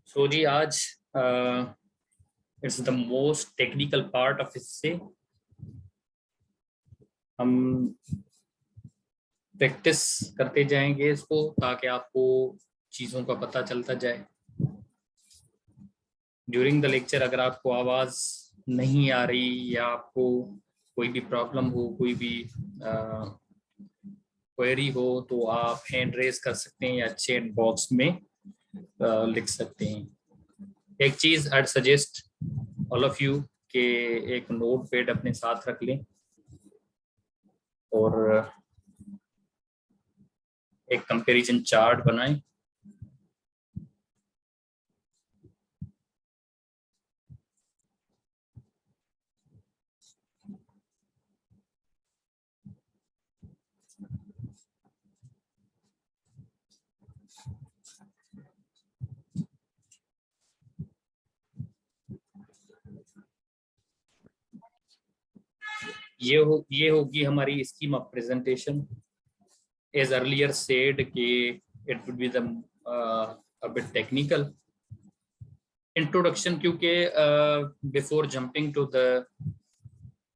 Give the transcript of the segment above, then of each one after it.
सो जी आज it's the most technical part of इससे हम प्रैक्टिस करते जाएंगे इसको ताकि आपको चीज़ों का पता चलता जाए। ड्यूरिंग द लेक्चर अगर आपको आवाज़ नहीं आ रही या आपको कोई भी प्रॉब्लम हो, कोई भी क्वेरी हो, तो आप हैंड रेज कर सकते हैं या चैट बॉक्स में लिख सकते हैं। एक चीज़ I suggest all of you के एक नोट पैड अपने साथ रख लें और एक कंपैरिजन चार्ट बनाएं। ये होगी हमारी scheme of presentation. As earlier said कि it would be the a bit technical introduction, क्योंकि before jumping to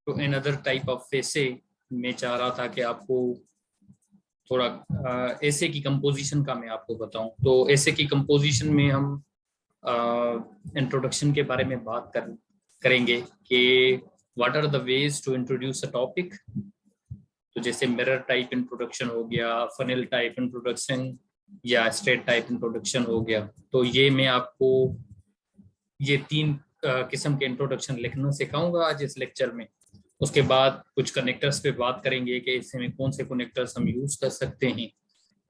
another type of essay मैं चाह रहा था कि आपको थोड़ा ऐसे की कंपोजिशन का मैं आपको बताऊं। तो ऐसे की कंपोजिशन में हम इंट्रोडक्शन के बारे में बात करेंगे कि what are the ways to introduce a topic. तो जैसे मिरर टाइप इंट्रोडक्शन हो गया, फनल टाइप इंट्रोडक्शन या स्ट्रेट टाइप इंट्रोडक्शन हो गया। तो ये मैं आपको ये तीन किस्म के इंट्रोडक्शन लिखना सिखाऊंगा आज इस लेक्चर में। उसके बाद कुछ कनेक्टर्स पे बात करेंगे कि इसमें कौन से कनेक्टर्स हम यूज कर सकते हैं,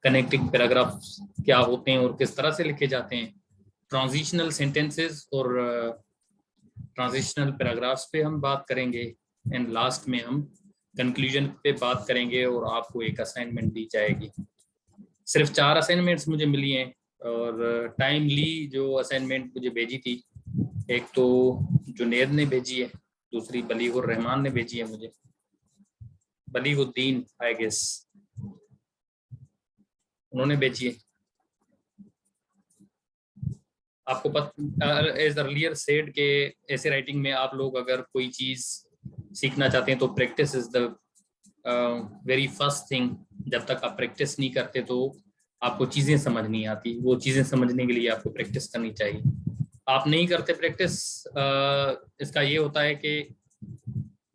कनेक्टिंग पैराग्राफ क्या होते हैं और किस तरह से लिखे जाते हैं, ट्रांजिशनल सेंटेंसेस और ट्रांजिशनल पैराग्राफ्स पे हम बात करेंगे, एंड लास्ट में हम कंक्लूजन पे बात करेंगे और आपको एक असाइनमेंट दी जाएगी। सिर्फ 4 असाइनमेंट्स मुझे मिली हैं और टाइमली जो असाइनमेंट मुझे भेजी थी, एक तो जुनेद ने भेजी है, दूसरी बलीगुर रहमान ने भेजी है मुझे, बलीगुद्दीन आई गेस उन्होंने भेजी है। आपको पता एज अर्लियर सेड के ऐसे राइटिंग में आप लोग अगर कोई चीज सीखना चाहते हैं तो practice is the very first thing. जब तक आप प्रैक्टिस नहीं करते तो आपको चीजें समझ नहीं आती। वो चीजें समझने के लिए आपको प्रैक्टिस करनी चाहिए। आप नहीं करते प्रैक्टिस, इसका ये होता है कि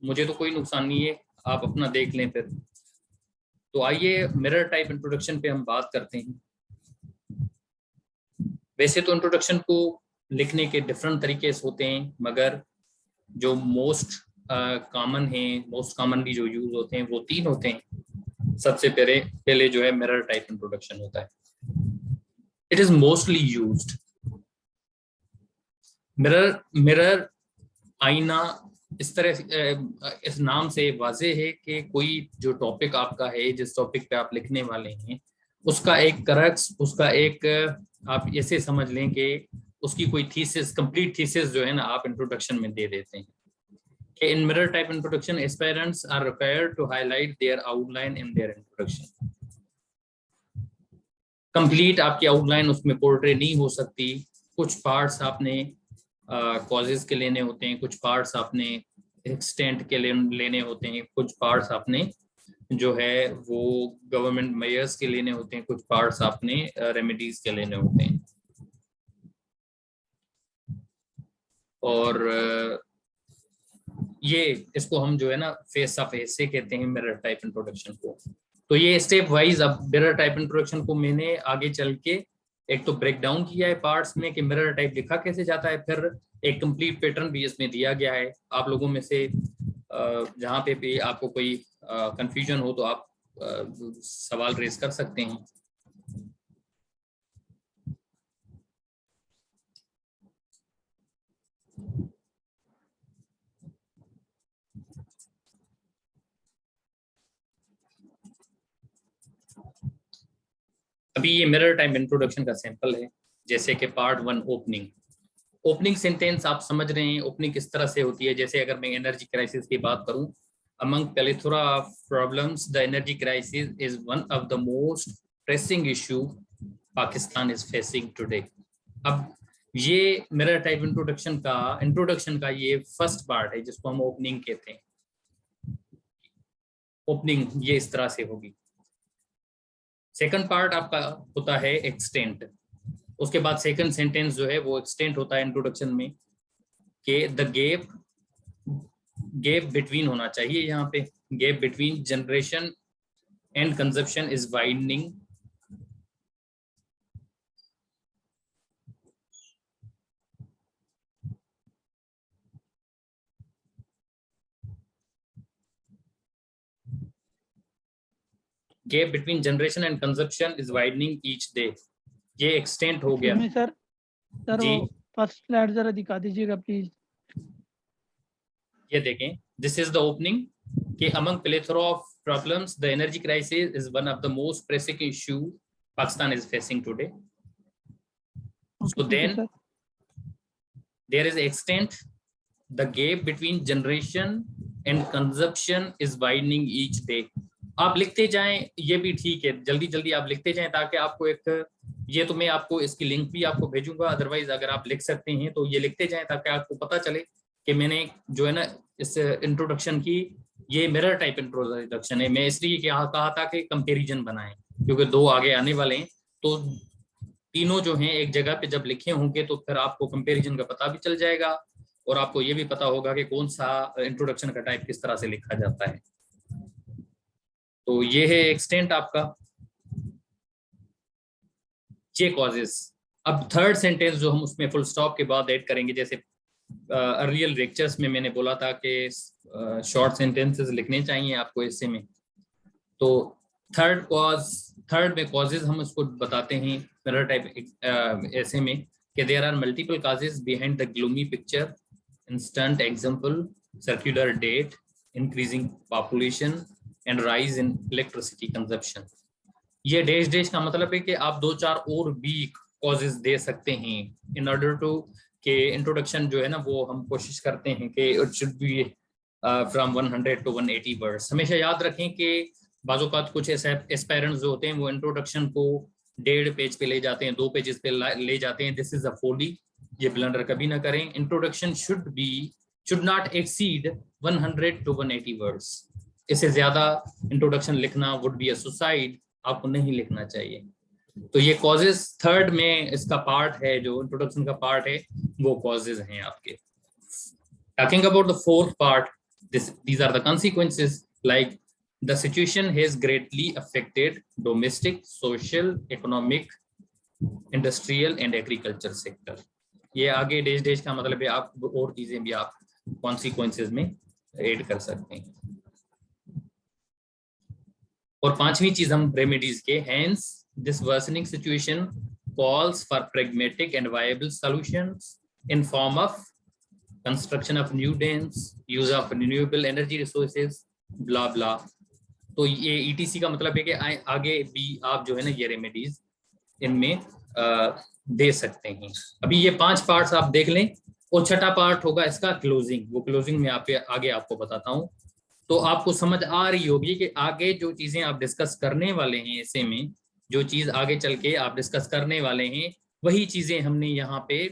मुझे तो कोई नुकसान नहीं है, आप अपना देख लें फिर। तो आइए मिरर टाइप इंट्रोडक्शन पे हम बात करते हैं। वैसे तो इंट्रोडक्शन को लिखने के डिफरेंट तरीके होते हैं, मगर जो मोस्ट कॉमनली जो यूज होते हैं वो 3 होते हैं। सबसे पहले जो है मिरर टाइप इंट्रोडक्शन होता है। It is mostly used. Mirror आईना इस तरह इस नाम से वाजे है कि कोई जो टॉपिक आपका है, जिस टॉपिक पे आप लिखने वाले हैं, उसका एक करक्स, उसका एक आप ऐसे समझ लें कि उसकी कोई थीसिस, कंप्लीट थीसिस जो है ना, आप इंट्रोडक्शन में दे देते हैं। कि in mirror type introduction aspirants are required to highlight their outline in their introduction. Complete आपकी आउटलाइन उसमें पोर्ट्रे नहीं हो सकती। कुछ पार्ट्स आपने कॉजेज के लेने होते हैं, कुछ पार्ट्स आपने एक्सटेंट के लेने होते हैं, कुछ पार्ट्स आपने जो है वो गवर्नमेंट मेयर्स के लेने होते हैं, कुछ पार्ट्स आपने रेमेडीज के लेने होते हैं। और ये इसको हम जो है ना फेस ऑफ एसे कहते हैं मिरर टाइप इंट्रोडक्शन को। तो ये स्टेप वाइज, अब मिरर टाइप इंट्रोडक्शन को मैंने आगे चल के एक तो ब्रेक डाउन किया है पार्ट्स में कि मिरर टाइप लिखा कैसे जाता है, फिर एक कंप्लीट पैटर्न भी इसमें दिया गया है। आप लोगों में से जहाँ पे भी आपको कोई कंफ्यूजन हो तो आप सवाल रेज कर सकते हैं। अभी ये मिरर टाइप इंट्रोडक्शन का सैंपल है। जैसे कि पार्ट 1 ओपनिंग सेंटेंस आप समझ रहे हैं ओपनिंग किस तरह से होती है। जैसे अगर मैं एनर्जी क्राइसिस की बात करूं, among plethora of problems the energy crisis is one of the most pressing issue Pakistan is facing today. अब ये मिरर टाइप इंट्रोडक्शन का ये फर्स्ट पार्ट है जिसको हम ओपनिंग कहते हैं। ओपनिंग ये इस तरह से होगी। सेकंड पार्ट आपका होता है एक्सटेंट। उसके बाद सेकंड सेंटेंस जो है वो एक्सटेंट होता है इंट्रोडक्शन में, कि द गैप बिटवीन होना चाहिए, यहाँ पे gap between generation and consumption is widening. Gap between generation and consumption is widening each day, ये एक्सटेंट हो गया। सर जी वो फर्स्ट स्लाइड जरा दिखा दीजिएगा प्लीज। ये देखें, दिस इज द ओपनिंग कि among plethora of problems the energy crisis is one of the most pressing issue Pakistan is facing today. So then there is extent the gap between generation and consumption is widening each day. आप लिखते जाएं, ये भी ठीक है, जल्दी जल्दी आप लिखते जाएं ताकि आपको एक, ये तो मैं आपको इसकी लिंक भी आपको भेजूंगा, अदरवाइज अगर आप लिख सकते हैं तो ये लिखते जाएं ताकि आपको पता चले कि मैंने जो है ना इस इंट्रोडक्शन की, ये मिरर टाइप इंट्रोडक्शन है। मैं इसलिए कहा था कि कंपैरिजन बनाएं, क्योंकि दो आगे आने वाले हैं, तो तीनों जो हैं एक जगह पे जब लिखे होंगे तो फिर आपको कंपैरिजन का पता भी चल जाएगा और आपको ये भी पता होगा कि कौन सा इंट्रोडक्शन का टाइप किस तरह से लिखा जाता है। तो ये है एक्सटेंट आपका, ये कॉजेस। अब थर्ड सेंटेंस जो हम उसमें फुल स्टॉप के बाद ऐड करेंगे, जैसे अर्लियर लेक्चर्स में मैंने बोला था कि शॉर्ट सेंटेंसेस लिखने चाहिए आपको ऐसे में। तो थर्ड में कॉजेज हम उसको बताते हैं मिरर टाइप ऐसे में कि there are multiple causes behind the gloomy picture. Instant example, circular debt, increasing population and rise in electricity consumption. ये डैश डैश का मतलब है कि आप दो चार और भी कॉजेज दे सकते हैं इन ऑर्डर टू के इंट्रोडक्शन जो है ना वो हम कोशिश करते हैं कि it should be from 100 to 180 words. हमेशा याद रखें कि बाज़-औक़ात कुछ ऐसे एस्पायरेंट्स जो होते हैं वो इंट्रोडक्शन को 1.5 पेज पे ले जाते हैं, 2 पेजेस पे ले जाते हैं। दिस इज अ फोली, ये ब्लंडर कभी ना करें। Introduction should not exceed 100 to 180 words. इससे ज्यादा इंट्रोडक्शन लिखना वुड बी अ सुसाइड, आपको नहीं लिखना चाहिए। तो ये कॉजेज थर्ड में इसका पार्ट है, जो इंट्रोडक्शन का पार्ट है वो कॉजेज हैं आपके। Talking about the fourth part, these are the consequences, like the situation has greatly affected domestic, social, economic, industrial and agriculture sector। ये आगे डैश डैश का मतलब है आप और चीजें भी आप consequences में ऐड कर सकते हैं। और पांचवी चीज हम रेमेडीज के, hence this worsening situation calls for pragmatic and viable solutions in form of construction of new dams, use of renewable energy resources, blah blah। तो ये ETC का मतलब है कि आगे भी आप जो है ना ये रेमेडीज इनमें दे सकते हैं। अभी ये 5 पार्ट्स आप देख लें और छठा पार्ट होगा इसका क्लोजिंग। वो क्लोजिंग में आगे आपको बताता हूँ, तो आपको समझ आ रही होगी कि आगे जो चीजें आप डिस्कस करने वाले हैं, ऐसे में जो चीज आगे चल के आप डिस्कस करने वाले हैं वही चीजें हमने यहाँ पे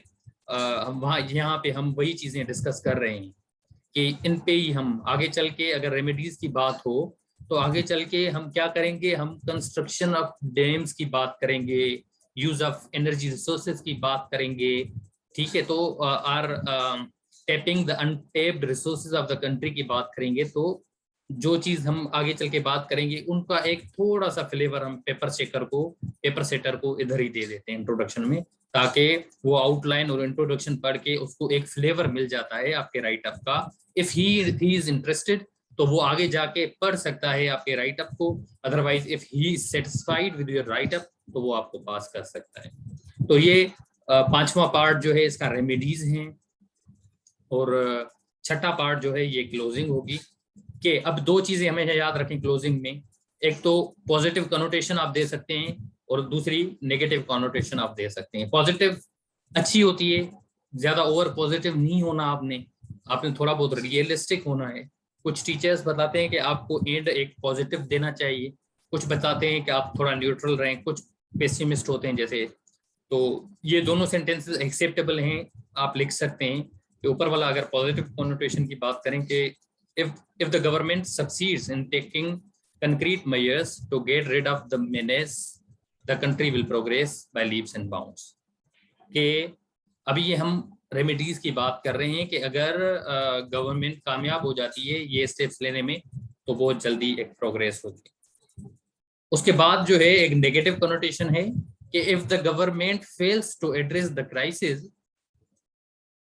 यहाँ पे हम वही चीजें डिस्कस कर रहे हैं कि इन पे ही हम आगे चल के, अगर रेमेडीज की बात हो तो आगे चल के हम क्या करेंगे, हम कंस्ट्रक्शन ऑफ डैम्स की बात करेंगे, यूज ऑफ एनर्जी रिसोर्सेज की बात करेंगे। ठीक है, तो are tapping the untapped resources of the country की बात करेंगे। तो जो चीज हम आगे चल के बात करेंगे उनका एक थोड़ा सा फ्लेवर हम पेपर सेटर को इधर ही दे देते हैं इंट्रोडक्शन में, ताकि वो आउटलाइन और इंट्रोडक्शन पढ़ के उसको एक फ्लेवर मिल जाता है आपके राइटअप का। इफ ही इज इंटरेस्टेड तो वो आगे जाके पढ़ सकता है आपके राइटअप को, otherwise if he is satisfied with your writeup तो वो आपको पास कर सकता है। तो ये 5वां पार्ट जो है इसका रेमेडीज हैं, और छठा पार्ट जो है ये क्लोजिंग होगी। कि अब 2 चीजें हमें याद रखें क्लोजिंग में, एक तो पॉजिटिव कनोटेशन आप दे सकते हैं और दूसरी नेगेटिव कनोटेशन आप दे सकते हैं। पॉजिटिव अच्छी होती है, ज्यादा ओवर पॉजिटिव नहीं होना, आपने थोड़ा बहुत रियलिस्टिक होना है। कुछ टीचर्स बताते हैं कि आपको एंड एक पॉजिटिव देना चाहिए, कुछ बताते हैं कि आप थोड़ा न्यूट्रल रहें, कुछ पेसिमिस्ट होते हैं जैसे तो ये दोनों सेंटेंसेस एक्सेप्टेबल हैं, आप लिख सकते हैं कि ऊपर वाला अगर पॉजिटिव कॉनोटेशन की बात करें कि if the government succeeds in taking concrete measures to get rid of the menace, the country will progress by leaps and bounds. कि अभी ये हम रेमेडीज की बात कर रहे हैं कि अगर गवर्नमेंट कामयाब हो जाती है ये स्टेप्स लेने में तो बहुत जल्दी एक प्रोग्रेस होती है। उसके बाद जो है एक नेगेटिव कनोटेशन है कि if the government fails to address the crisis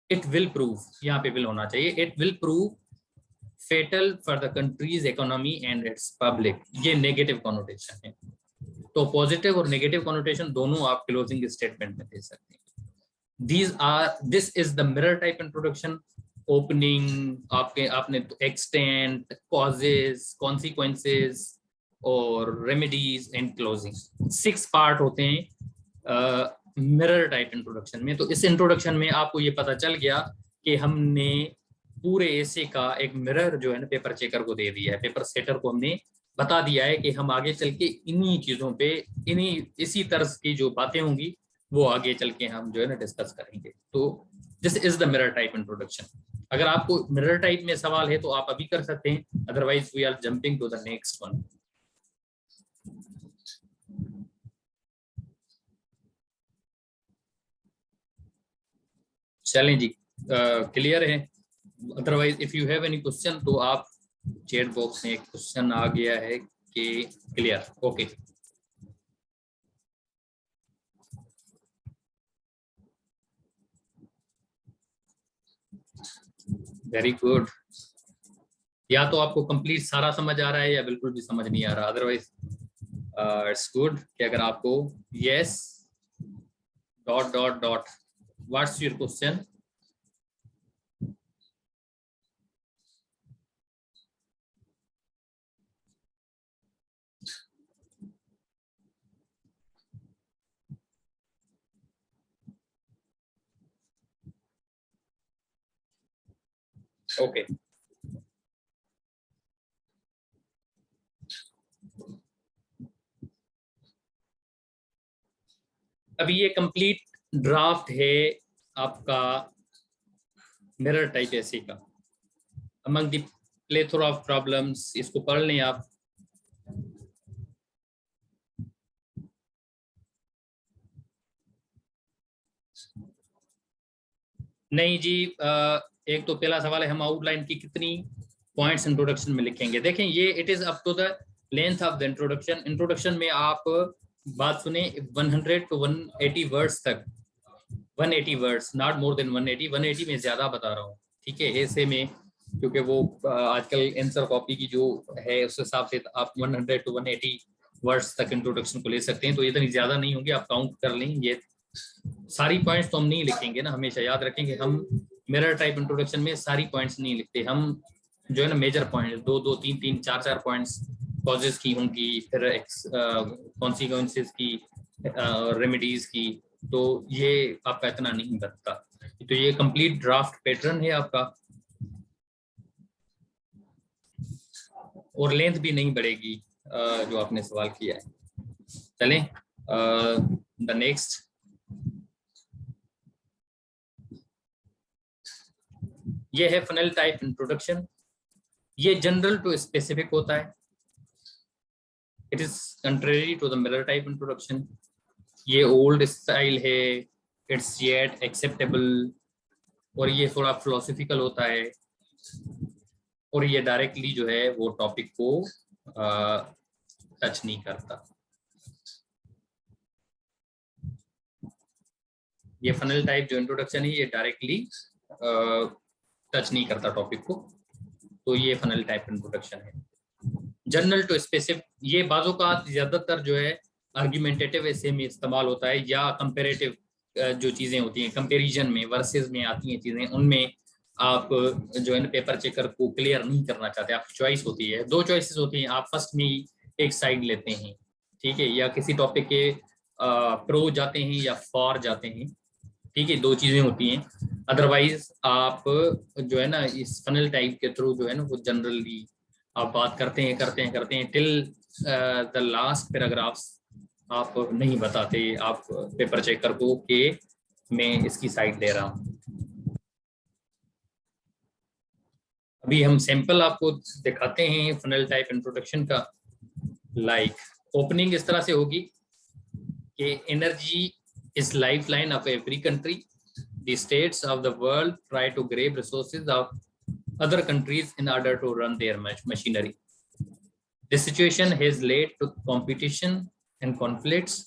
it will prove, यहाँ पे विल होना चाहिए, it will prove fatal for the country's economy and its public, ये नेगेटिव कनोटेशन है। तो पॉजिटिव और नेगेटिव कनोटेशन दोनों आप क्लोजिंग स्टेटमेंट में दे सकते हैं। This is the mirror type introduction. Opening आपने extent, causes, consequences और remedies and closing 6 पार्ट होते हैं मिरर टाइप इंट्रोडक्शन में। तो इस इंट्रोडक्शन में आपको ये पता चल गया कि हमने पूरे ऐसे का एक मिरर जो है ना पेपर चेकर को दे दिया है, पेपर सेटर को हमने बता दिया है कि हम आगे चल के इन्हीं चीजों पे इसी तरह की जो बातें होंगी वो आगे चल के हम जो है ना डिस्कस करेंगे। तो this is the mirror type introduction. अगर आपको मिरर टाइप में सवाल है तो आप अभी कर सकते हैं, otherwise we are jumping to the next one. चलें जी, क्लियर है? Otherwise if you have any question तो आप चैट बॉक्स में एक क्वेश्चन आ गया है कि क्लियर, ओके। Very good. या तो आपको कंप्लीट सारा समझ आ रहा है या बिल्कुल भी समझ नहीं आ रहा, अदरवाइज इट्स गुड कि अगर आपको yes dot dot dot what's your question. Okay अभी ये कंप्लीट ड्राफ्ट है आपका मिरर टाइप ऐसे का, among the plethora of problems. इसको पढ़ लें आप। नहीं जी, एक तो पहला सवाल है हम आउटलाइन की कितनी पॉइंट्स इंट्रोडक्शन में लिखेंगे। देखें ये it is up to the length of the introduction. Introduction में आप बात सुने 100 to 180 वर्ड्स तक, 180 वर्ड्स, नॉट मोर देन 180। 180 में ज्यादा बता रहा हूँ, ठीक है, ऐसे में, क्योंकि वो आजकल आंसर कॉपी की जो है उस हिसाब से आप 100 to 180 वर्ड्स तक इंट्रोडक्शन को ले सकते हैं। तो इतनी ज्यादा नहीं होंगी, आप काउंट कर लें। ये सारी पॉइंट्स तो हम नहीं लिखेंगे ना, हमेशा याद रखेंगे हम मिरर टाइप इंट्रोडक्शन में सारी पॉइंट्स नहीं लिखते। हम जो है ना मेजर पॉइंट 2-2, 3-3, 4-4 पॉइंट्स कॉजेस की होंगी, फिर कॉन्सिक्वेंसेस की, रेमेडीज की, तो ये आपका इतना नहीं बनता। तो ये कंप्लीट ड्राफ्ट पैटर्न है आपका, और लेंथ भी नहीं बढ़ेगी जो आपने सवाल किया है। चलें द नेक्स्ट। ये है फनल टाइप इंट्रोडक्शन। ये जनरल टू स्पेसिफिक होता है। It is contrary to the mirror type introduction. ये ओल्ड स्टाइल है, इट्स येट एक्सेप्टेबल, और ये थोड़ा फिलोसफिकल होता है, और ये डायरेक्टली जो है वो टॉपिक को टच नहीं करता। ये फनल टाइप जो इंट्रोडक्शन है ये डायरेक्टली टच नहीं करता टॉपिक को, तो ये फनल टाइप इंट्रोडक्शन है। जनरल टू स्पेसिफिक, ये बाजों का ज्यादातर जो है आर्ग्यूमेंटेटिव ऐसे में इस्तेमाल होता है, या कंपेरेटिव जो चीजें होती हैं, कंपैरिजन में, वर्सेस में आती हैं चीजें, उनमें आप जो है ना पेपर चेकर को क्लियर नहीं करना चाहते। आपकी चॉइस होती है, 2 चॉइसेस होती हैं, आप फर्स्ट में एक साइड लेते हैं, ठीक है, या किसी टॉपिक के प्रो जाते हैं या फॉर जाते हैं, ठीक है, 2 चीजें होती हैं। अदरवाइज आप जो है ना इस फनल टाइप के थ्रू जो है ना वो जनरली आप बात करते हैं टिल द लास्ट पैराग्राफ्स आप नहीं बताते आप पेपर चेकर को कि मैं इसकी साइड दे रहा हूँ। अभी हम सैंपल आपको दिखाते हैं फनल टाइप इंट्रोडक्शन का। लाइक ओपनिंग इस तरह से होगी कि energy is lifeline of every country. The states of the world try to grab resources of other countries in order to run their machinery. This situation has led to competition and conflicts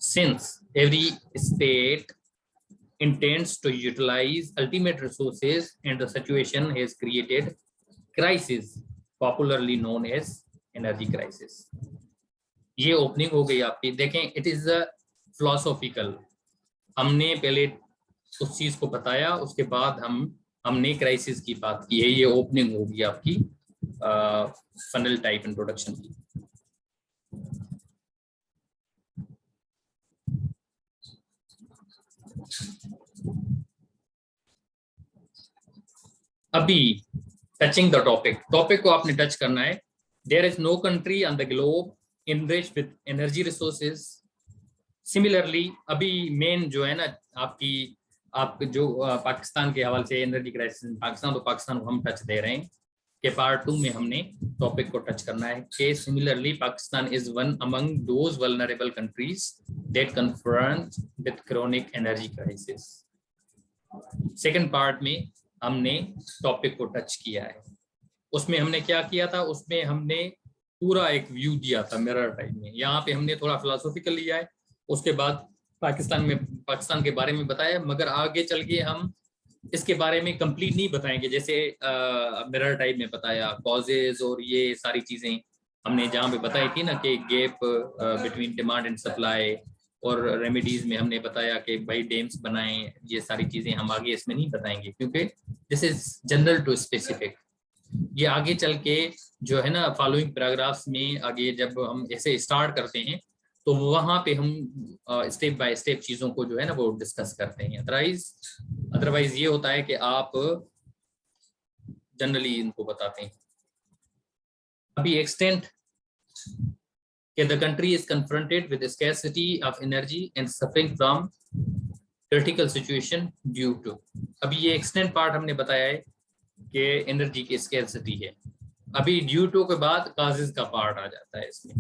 since every state intends to utilize ultimate resources, and the situation has created crisis popularly known as energy crisis. ये opening हो गई आपकी। देखें, it is a philosophical. हमने पहले उस चीज को बताया, उसके बाद हमने क्राइसिस की बात की है। ये ओपनिंग होगी आपकी फनल टाइप इंट्रोडक्शन की। अभी टचिंग द टॉपिक को आपने टच करना है। There is no country on the globe enriched with energy resources. Similarly, अभी मेन जो है ना आप जो पाकिस्तान के हवाले से एनर्जी क्राइसिस इन पाकिस्तान, तो पाकिस्तान को हम टच दे रहे हैं कि पार्ट 2 में हमने टॉपिक को टच करना है कि similarly Pakistan is one among those vulnerable countries that confront with chronic energy crisis. Second part में हमने टॉपिक को टच किया है। उसमें हमने क्या किया था, उसमें हमने पूरा एक व्यू दिया था मिरर टाइप में। यहाँ पे हमने थोड़ा फिलोसॉफिकल लिया है, उसके बाद पाकिस्तान के बारे में बताया, मगर आगे चल के हम इसके बारे में कंप्लीट नहीं बताएंगे। जैसे मिरर टाइप में बताया कॉजेज और ये सारी चीजें हमने जहाँ पे बताई थी ना कि gap between demand and supply, और रेमेडीज में हमने बताया कि भाई डैम्स बनाएं। ये सारी चीजें हम आगे इसमें नहीं बताएंगे क्योंकि this is general to specific. ये आगे चल के जो है ना फॉलोइंग पैराग्राफ्स में आगे जब हम ऐसे स्टार्ट करते हैं तो वहां पे हम स्टेप बाय स्टेप चीजों को जो है ना वो डिस्कस करते हैं। अदरवाइज ये होता है कि आप जनरली इनको बताते हैं। अभी एक्सटेंट कि the country is confronted with a scarcity of energy and suffering from critical situation due to। अभी ये एक्सटेंट पार्ट हमने बताया है कि एनर्जी की स्कैर्सिटी है। अभी ड्यू टू के बाद काजेस का पार्ट आ जाता है इसमें।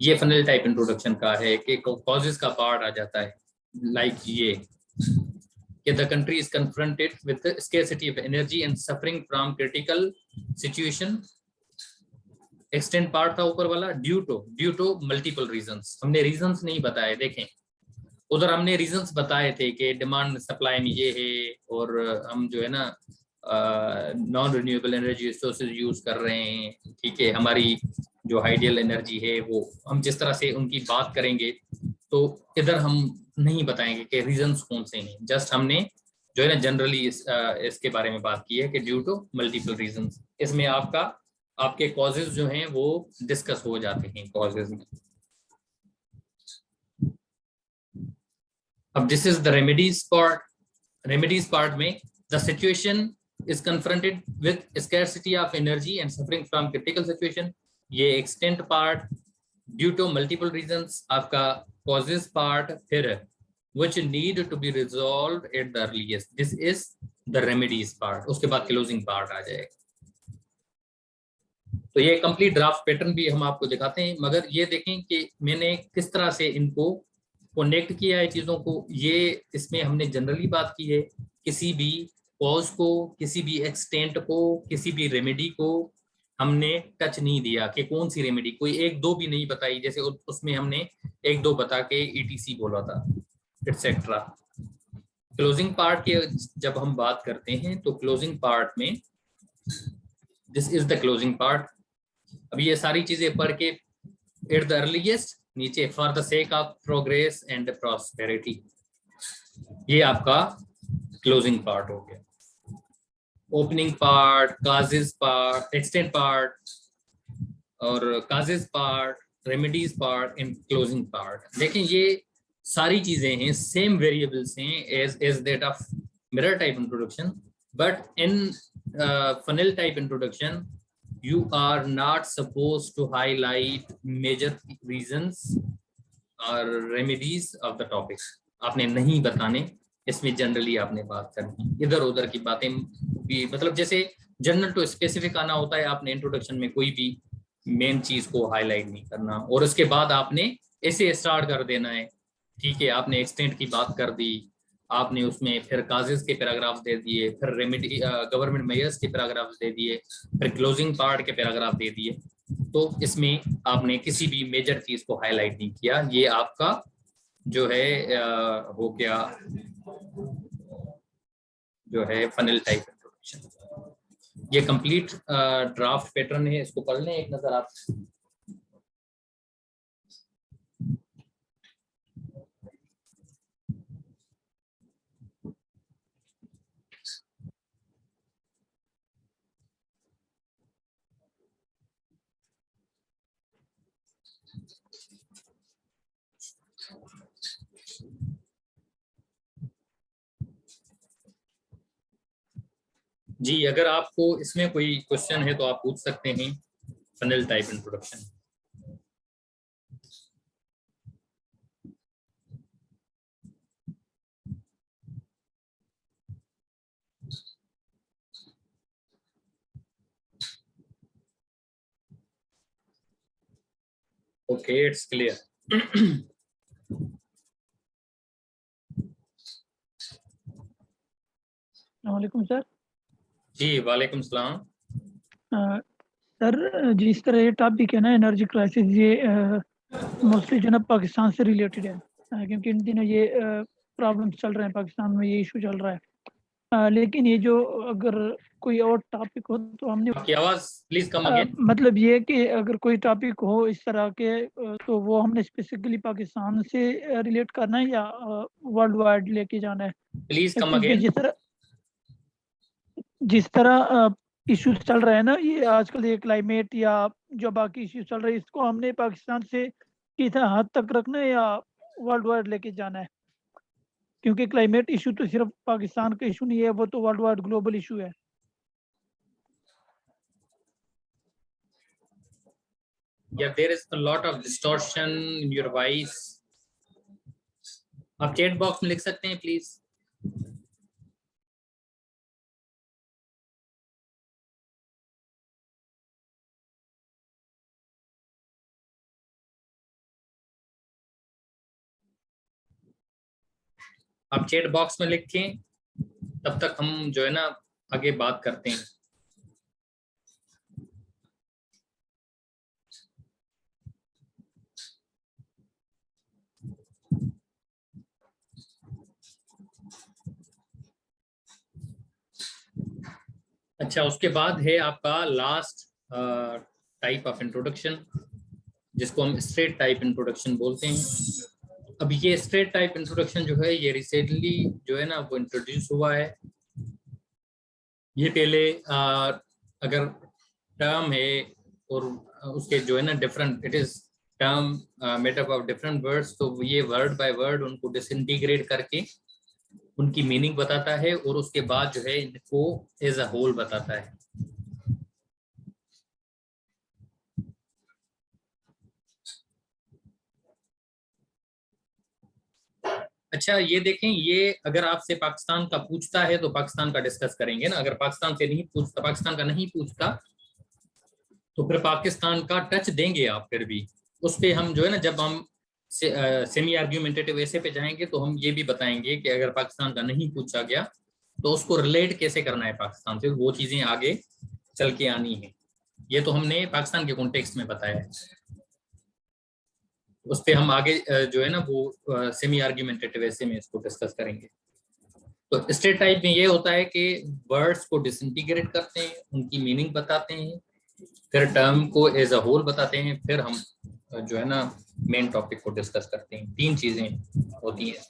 ये फनल टाइप इंट्रोडक्शन का है कि कॉजेस का पार्ट आ जाता है। लाइक ये कि the country is confronted with the scarcity of energy and suffering from critical situation. Extent part था ऊपर वाला। Due to multiple reasons. हमने रीजंस नहीं बताए। देखें, उधर हमने रीजंस बताए थे कि डिमांड सप्लाई में ये है, और हम जो है ना non renewable energy sources use कर रहे हैं। ठीक है, हमारी जो आइडियल एनर्जी है वो हम जिस तरह से उनकी बात करेंगे तो इधर हम नहीं बताएंगे कि रीजंस कौन से हैं। जस्ट हमने जो है ना जनरली इसके बारे में बात की है कि ड्यू टू मल्टीपल रीजंस। इसमें आपके कॉजेज जो हैं वो डिस्कस हो जाते हैं कॉजेज में। अब this is the remedies part. Remedies part में the situation is confronted with scarcity of energy and suffering from critical situation। ये extent part due to multiple reasons। आपका causes part फिर which need to be resolved at the earliest। this is the remedies part। उसके बाद closing part आ जाएगा। तो ये complete draft pattern भी हम आपको दिखाते हैं, मगर ये देखें कि मैंने किस तरह से इनको कनेक्ट किया है चीजों को। ये इसमें हमने जनरली बात की है, किसी भी कॉज को, किसी भी एक्सटेंट को, किसी भी रेमेडी को हमने टच नहीं दिया कि कौन सी रेमेडी, कोई एक दो भी नहीं बताई। जैसे उसमें हमने एक दो बता के ETC बोला था, एटसेट्रा। क्लोजिंग पार्ट के जब हम बात करते हैं तो क्लोजिंग पार्ट में this is the closing part. अभी ये सारी चीजें पढ़ के एट द अर्लीस्ट नीचे for the sake of progress and prosperity, ये आपका क्लोजिंग पार्ट हो गया। Opening part, causes part, extent part और causes part, remedies part and closing part. देखें, ये सारी चीजें हैं, सेम वेरिएबल्स हैं as that of mirror type introduction, but in funnel type introduction you are not supposed to highlight major reasons or remedies of the topics. आपने नहीं बताने, इसमें जनरली आपने बात करनी, इधर उधर की बातें भी, मतलब जैसे जनरल टू स्पेसिफिक आना होता है, आपने इंट्रोडक्शन में कोई भी मेन चीज को हाईलाइट नहीं करना, और उसके बाद आपने ऐसे स्टार्ट कर देना है। ठीक है, आपने एक्सटेंट की बात कर दी, आपने उसमें फिर काजेस के पैराग्राफ दे दिए, फिर रेमेडी गवर्नमेंट मेजर्स के पैराग्राफ दे दिए, फिर क्लोजिंग पार्ट के पैराग्राफ दे दिए। तो इसमें आपने किसी भी मेजर चीज को हाईलाइट नहीं किया। ये आपका जो है हो गया, जो है फनल टाइप इंट्रोडक्शन। ये कंप्लीट ड्राफ्ट पैटर्न है, इसको पढ़ लें एक नजर आप। जी, अगर आपको इसमें कोई क्वेश्चन है तो आप पूछ सकते हैं। Funnel type introduction. Okay, it's clear. वालेकुम सर। जी, वालेकुम सलाम। सर, जिस तरह ये टॉपिक है ना, एनर्जी क्राइसिस, ये मोस्टली जो ना पाकिस्तान से रिलेटेड है, क्योंकि इन दिनों ये प्रॉब्लम्स चल रहे हैं पाकिस्तान में, ये इशू चल रहा है। लेकिन ये जो अगर कोई और टॉपिक हो तो हमने, आपकी आवाज प्लीज कम अगेन। मतलब ये कि अगर कोई टॉपिक हो इस तरह के, तो वो हमने स्पेसिफिकली पाकिस्तान से रिलेट करना है या वर्ल्ड वाइड लेके जाना है? प्लीज कम क्योंकि अगेन। जिस तरह इश्यूज चल रहे हैं ना, ये आजकल ये क्लाइमेट या जो बाकी इश्यूज चल रहे हैं, इसको हमने पाकिस्तान से किस हद तक रखना है या वर्ल्ड वाइड लेके जाना है? क्योंकि क्लाइमेट इशू तो सिर्फ पाकिस्तान का इशू नहीं है, वो तो वर्ल्ड वाइड ग्लोबल इशू है। Yeah, there is a lot of distortion in your voice. आप चैट बॉक्स में लिख सकते हैं प्लीज। आप चैट बॉक्स में लिखें, तब तक हम जो है ना आगे बात करते हैं। अच्छा, उसके बाद है आपका लास्ट टाइप ऑफ इंट्रोडक्शन, जिसको हम स्ट्रेट टाइप इंट्रोडक्शन बोलते हैं। अब ये स्ट्रेट टाइप इंट्रोडक्शन जो है, ये रिसेंटली जो है ना वो इंट्रोड्यूस हुआ है। ये पहले अगर टर्म है और उसके जो है ना different, it is term made up of different words, तो ये वर्ड बाय वर्ड उनको डिसइंटीग्रेट करके उनकी मीनिंग बताता है, और उसके बाद जो है इनको एज अ होल बताता है। अच्छा, ये देखें, ये अगर आपसे पाकिस्तान का पूछता है तो पाकिस्तान का डिस्कस करेंगे ना। अगर पाकिस्तान से नहीं पूछता, पाकिस्तान का नहीं पूछता, तो फिर पाकिस्तान का टच देंगे आप फिर भी उस पे। हम जो है ना, जब हम सेमी आर्ग्यूमेंटेटिव ऐसे पे जाएंगे तो हम ये भी बताएंगे कि अगर पाकिस्तान का नहीं पूछा गया तो उसको रिलेट कैसे करना है पाकिस्तान से, वो चीजें आगे चल के आनी है। ये तो हमने पाकिस्तान के कॉन्टेक्स्ट में बताया है, उस पे हम आगे जो है ना वो सेमी आर्ग्यूमेंटेटिव ऐसे में इसको डिस्कस करेंगे। तो स्टेट टाइप में ये होता है कि वर्ड्स को डिसइंटीग्रेट करते हैं, उनकी मीनिंग बताते हैं, फिर टर्म को एज अ होल बताते हैं, फिर हम जो है ना मेन टॉपिक को डिस्कस करते हैं। 3 चीजें होती हैं।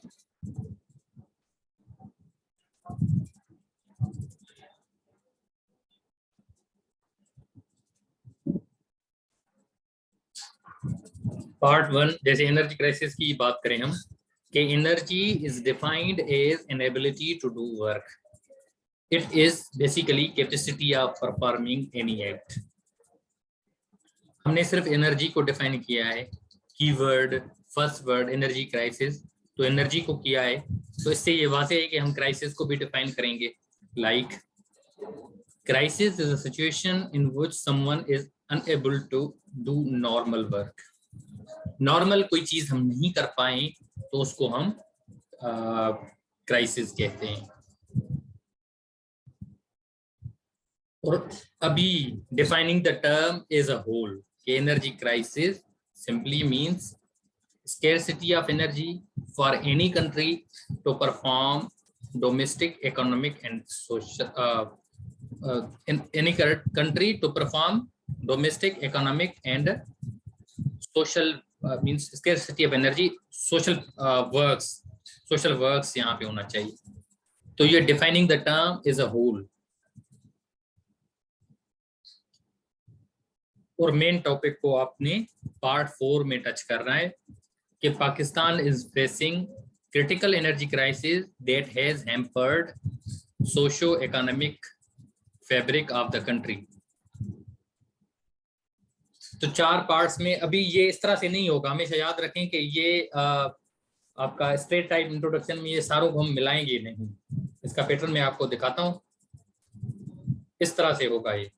पार्ट 1, जैसे एनर्जी क्राइसिस की बात करें हम, कि energy is defined as an ability to do work. It is basically capacity of performing any act. हमने सिर्फ एनर्जी को डिफाइन किया है, keyword first word energy crisis, तो एनर्जी को किया है, तो इससे ये वाज़ेह है कि हम क्राइसिस को भी डिफाइन करेंगे। Like crisis is a situation in which someone is unable to do normal work. Normal कोई चीज हम नहीं कर पाए तो उसको हम क्राइसिस कहते हैं। और अभी defining the term as a whole, energy crisis simply means scarcity of energy for any country to perform domestic, economic and social in any country to perform domestic, economic and social means scarcity of energy, social works यहाँ पे होना चाहिए। तो ये defining the term is a whole। और main topic को आपने part 4 में टच करना है कि Pakistan is facing critical energy crisis that has hampered socio economic fabric of the country. तो 4 पार्ट्स में, अभी ये इस तरह से नहीं होगा, हमेशा याद रखें कि ये आपका स्ट्रेट टाइप इंट्रोडक्शन में ये सारों को हम मिलाएंगे नहीं। इसका पैटर्न मैं आपको दिखाता हूं, इस तरह से होगा ये।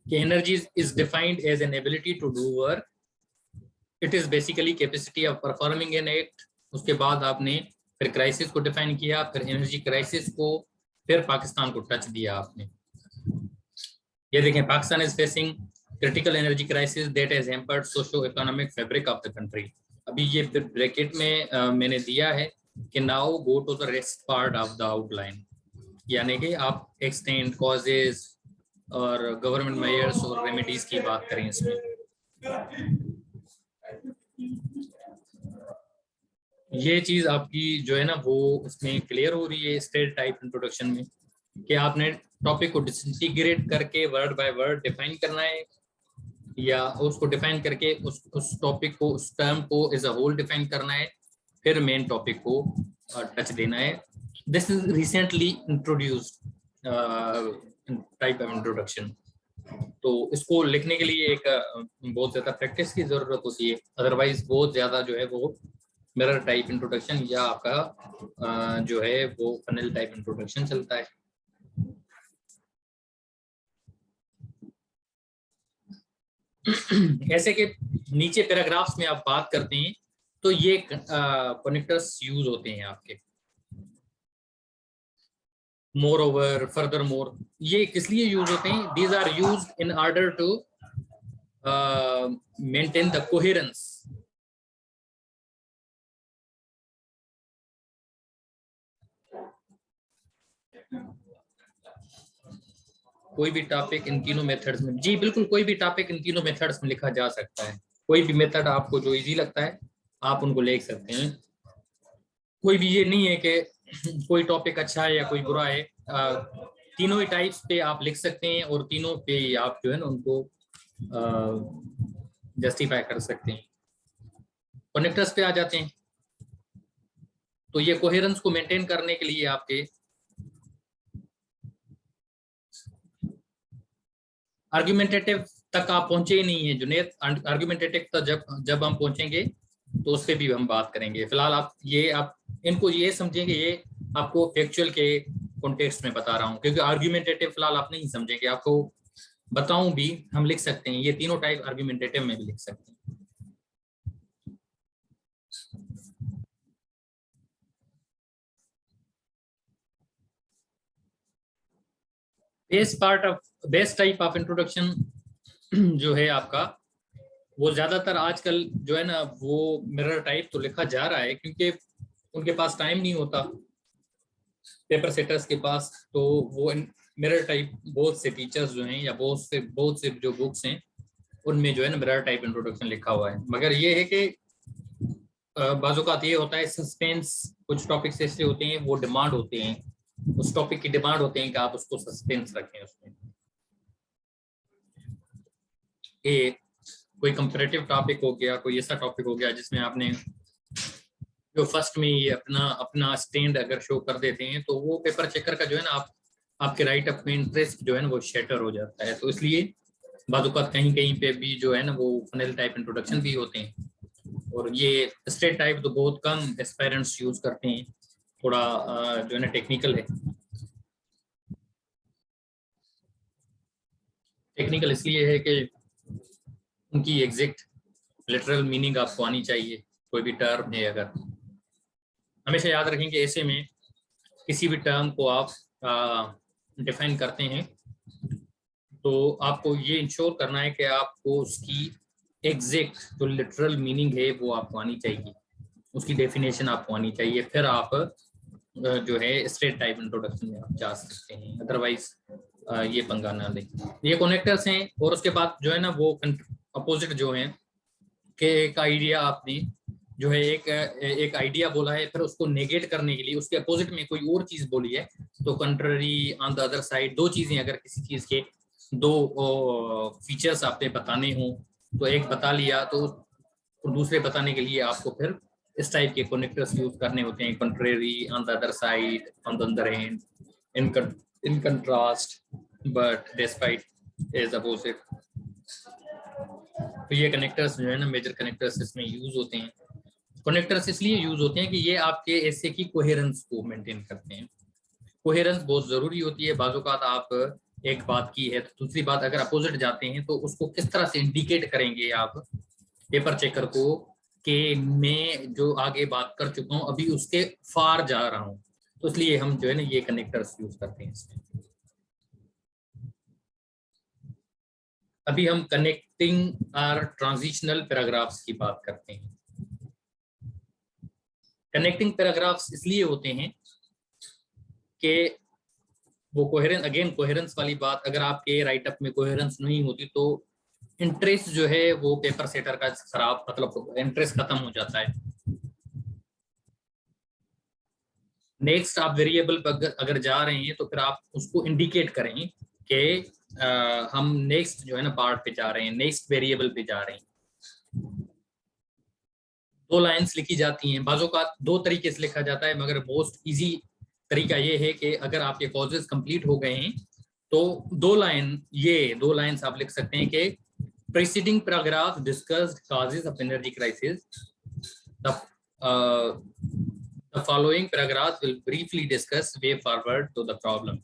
Energy is defined as an ability to do work. It is basically capacity of performing an act. उसके बाद आपने फिर क्राइसिस को डिफाइन किया, फिर एनर्जी क्राइसिस को, फिर पाकिस्तान को टच दिया आपने। ये देखें, Pakistan is facing critical energy crisis that has hampered socio economic fabric of the country. अभी ये ब्रैकेट में मैंने दिया है कि now go to the rest part of the outline, यानी कि आप एक्सटेंट, कॉजेज और गवर्नमेंट मेजर्स और रेमेडीज की बात करें इसमें। ये चीज आपकी जो है ना वो इसमें क्लियर हो रही है स्ट्रेट टाइप इंट्रोडक्शन में, कि आपने टॉपिक को डिसइंटीग्रेट करके वर्ड बाय वर्ड डिफाइन करना है, या उसको डिफाइन करके उस टॉपिक को, उस टर्म को एज अ होल डिफाइन करना है, फिर मेन टॉपिक को टच देना है। This is recently introduced type of introduction. तो इसको लिखने के लिए एक बहुत ज्यादा प्रैक्टिस की जरूरत होती है, अदरवाइज बहुत ज्यादा जो है वो मिरर टाइप इंट्रोडक्शन या आपका जो है वो फनल टाइप इंट्रोडक्शन चलता है। ऐसे के नीचे पैराग्राफ्स में आप बात करते हैं तो ये कनेक्टर्स यूज होते हैं आपके। मोरओवर, फर्दर मोर, ये किस लिए यूज होते हैं? These are used in order to maintain the coherence. कोई भी टॉपिक इन तीनों मेथड्स में, जी बिल्कुल, कोई भी टॉपिक इन तीनों मेथड्स में लिखा जा सकता है। कोई भी मेथड आपको जो इजी लगता है आप उनको लिख सकते हैं। कोई भी ये नहीं है कि कोई टॉपिक अच्छा है या कोई बुरा है, तीनों ही टाइप्स पे आप लिख सकते हैं और तीनों पे आप जो है ना उनको जस्टिफाई कर सकते हैं। कनेक्टर्स पे आ जाते हैं, तो ये कोहेरेंस को मेंटेन करने के लिए आपके आर्गुमेंटेटिव तक आप पहुंचे ही नहीं है जुनेद। आर्गुमेंटेटिव तक जब हम पहुंचेंगे तो उस पर भी हम बात करेंगे। फिलहाल आप इनको ये समझेंगे, ये आपको फैक्चुअल के कॉन्टेक्स्ट में बता रहा हूँ, क्योंकि आर्गुमेंटेटिव फिलहाल आप नहीं समझेंगे। आपको बताऊं भी, हम लिख सकते हैं ये तीनों टाइप आर्गुमेंटेटिव में भी लिख सकते हैं। बेस टाइप ऑफ इंट्रोडक्शन जो है आपका, वो ज्यादातर आजकल जो है ना वो मिरर टाइप तो लिखा जा रहा है, क्योंकि उनके पास टाइम नहीं होता पेपर सेटर्स के पास, तो वो मिरर टाइप बहुत से टीचर्स जो हैं या बहुत से जो बुक्स हैं उनमें जो है ना मिरर टाइप इंट्रोडक्शन लिखा हुआ है। मगर ये है कि बाज़-औक़ात ये होता है सस्पेंस, कुछ टॉपिक्स ऐसे होते हैं वो डिमांड होते हैं, उस टॉपिक की डिमांड होते हैं कि आप उसको सस्पेंस रखें उसमें। कोई कंपैरेटिव टॉपिक हो गया, कोई ऐसा टॉपिक हो गया जिसमें आपने जो फर्स्ट में ये अपना स्टैंड अगर शो कर देते हैं तो वो पेपर चेकर का जो है ना आप आपके राइट अप में इंटरेस्ट जो है ना वो शेटर हो जाता है। तो इसलिए बाज़-औक़ात कहीं कहीं पे भी जो है ना वो फनल टाइप इंट्रोडक्शन भी होते हैं, और ये स्ट्रेट टाइप तो बहुत कम एस्पायरेंट्स यूज करते हैं, थोड़ा जो है ना टेक्निकल है। टेक्निकल इसलिए है कि उनकी एग्जैक्ट लिटरल मीनिंग आपको आनी चाहिए। कोई भी टर्म है अगर, हमेशा याद रखेंगे ऐसे में किसी भी टर्म को आप डिफाइन करते हैं तो आपको ये इंश्योर करना है कि आपको उसकी एग्जैक्ट जो लिटरल मीनिंग है वो आपको आनी चाहिए, उसकी डेफिनेशन आपको आनी चाहिए, फिर आप जो है स्ट्रेट टाइप इंट्रोडक्शन में आप जा सकते हैं। अदरवाइज ये पंगा ना लें। ये कनेक्टर्स हैं, और उसके बाद जो है ना वो अपोजिट जो है कि एक आइडिया आपने जो है एक आइडिया बोला है, फिर उसको नेगेट करने के लिए उसके अपोजिट में कोई और चीज बोली है, तो contrary on the other side दो चीजें अगर किसी चीज के दो फीचर्स आपने बताने हो तो एक बता लिया तो दूसरे बताने के लिए आपको फिर इस टाइप के कनेक्टर्स यूज करने होते हैं, contrary on the other side, on the other hand, in contrast, but despite is opposite. तो ये कनेक्टर्स जो है ना मेजर कनेक्टर्स इसमें यूज होते हैं। कनेक्टर्स इसलिए यूज होते हैं कि ये आपके ऐसे की कोहेरेंस को मेंटेन करते हैं। कोहेरेंस बहुत जरूरी होती है। बाज़ औक़ात आप एक बात की है तो दूसरी बात अगर अपोजिट जाते हैं तो उसको किस तरह से इंडिकेट करेंगे आप पेपर चेकर को कि मैं जो आगे बात कर चुका हूं अभी उसके फार जा रहा हूं, तो इसलिए हम जो है ना ये कनेक्टर्स यूज करते हैं इसमें। अभी हम कनेक्टिंग और ट्रांजिशनल पैराग्राफ्स की बात करते हैं। कनेक्टिंग पैराग्राफ्स इसलिए होते हैं कि वो कोहेरेंस, अगेन कोहेरेंस वाली बात, अगर आपके राइट अप में कोहेरेंस नहीं होती तो इंटरेस्ट जो है वो पेपर सेटर का खराब, मतलब इंटरेस्ट खत्म हो जाता है। नेक्स्ट आप वेरिएबल पर अगर जा रहे हैं तो फिर आप उसको इंडिकेट करें कि हम नेक्स्ट जो है ना पार्ट पे जा रहे हैं, नेक्स्ट वेरिएबल पे जा रहे हैं। दो लाइंस लिखी जाती हैं, बाज़ों का दो तरीके से लिखा जाता है, मगर मोस्ट इजी तरीका ये है कि अगर आपके कॉजेज कंप्लीट हो गए हैं तो दो लाइंस आप लिख सकते हैं कि preceding paragraph discussed causes of energy crisis, the following paragraph will briefly discuss way forward to the problem.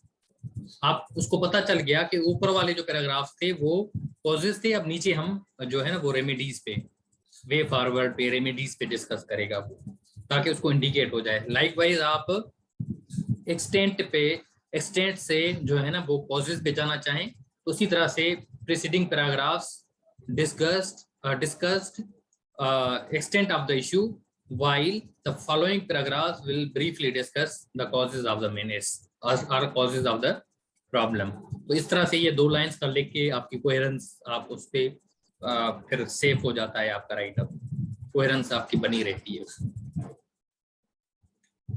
आप उसको पता चल गया कि ऊपर वाले जो पैराग्राफ थे वो कॉजेज थे, अब नीचे हम जो है ना वो रेमेडीज पे, वे फॉरवर्ड पे, रेमेडीज पे डिस्कस करेगा वो, ताकि उसको इंडिकेट हो जाए। लाइकवाइज आप एक्सटेंट से जो है ना वो कॉजेज पे जाना चाहें तो उसी तरह से preceding paragraphs discussed extent of the issue while the following paragraphs will briefly discuss the causes of the menace or causes of the problem। तो इस तरह से ये दो लाइंस कर लिख के आपकी कोहेरेंस आप उस पे फिर सेफ हो जाता है आपका राइट अप, कोहेरेंस आपकी बनी रहती है।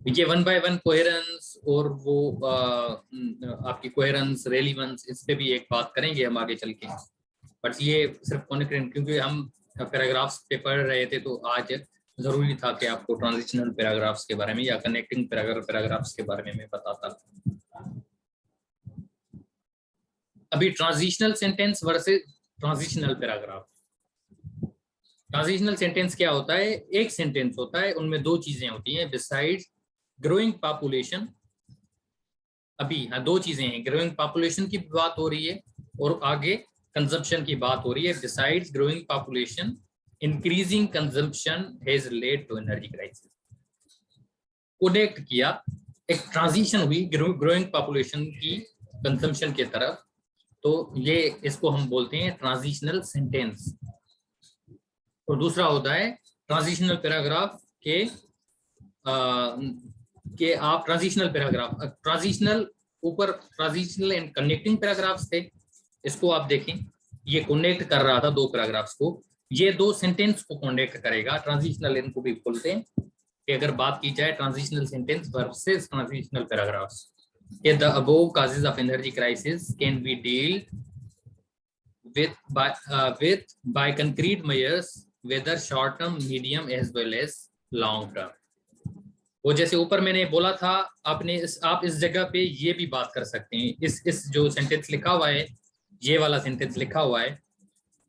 ये वन बाय वन कोहेरेंस और वो आपकी कोहेरेंस रेलेवेंस, इस पे भी एक बात करेंगे हम आगे चल के, बट ये सिर्फ कॉन्करेंट क्योंकि हम पैराग्राफ्स पे पढ़ रहे थे तो आज जरूरी था कि आपको ट्रांजिशनल पैराग्राफ्स के बारे में या कनेक्टिंग पैराग्राफ्स के बारे में मैं बताता। अभी transitional sentence versus transitional paragraph. Transitional sentence क्या होता है? एक सेंटेंस होता है, उनमें दो चीजें होती हैं, बिसाइड्स ग्रोइंग पॉपुलेशन। अभी हाँ दो चीजें हैं, ग्रोइंग पॉपुलेशन की बात हो रही है और आगे कंजम्पशन की बात हो रही है। Besides growing population increasing consumption has led to energy crisis. Connect किया, एक ट्रांजिशन हुई ग्रोइंग पॉपुलेशन की कंजम्पशन की तरफ, तो ये इसको हम बोलते हैं ट्रांजिशनल सेंटेंस। और दूसरा होता है ट्रांजिशनल पैराग्राफ के आप ट्रांजिशनल पैराग्राफ, ट्रांजिशनल ऊपर ट्रांजिशनल एंड कनेक्टिंग पैराग्राफ्स थे, इसको आप देखें ये कनेक्ट कर रहा था दो पैराग्राफ्स को, ये दो सेंटेंस को कनेक्ट करेगा। ट्रांजिशनल इनको भी बोलते हैं कि अगर बात की जाए transitional sentence versus transitional paragraphs, the above causes of energy crisis can be dealt with by concrete measures whether short term, medium as well as long term। वो जैसे ऊपर मैंने बोला था, आप इस जगह पे ये भी बात कर सकते हैं, इस जो सेंटेंस लिखा हुआ है, ये वाला सेंटेंस लिखा हुआ है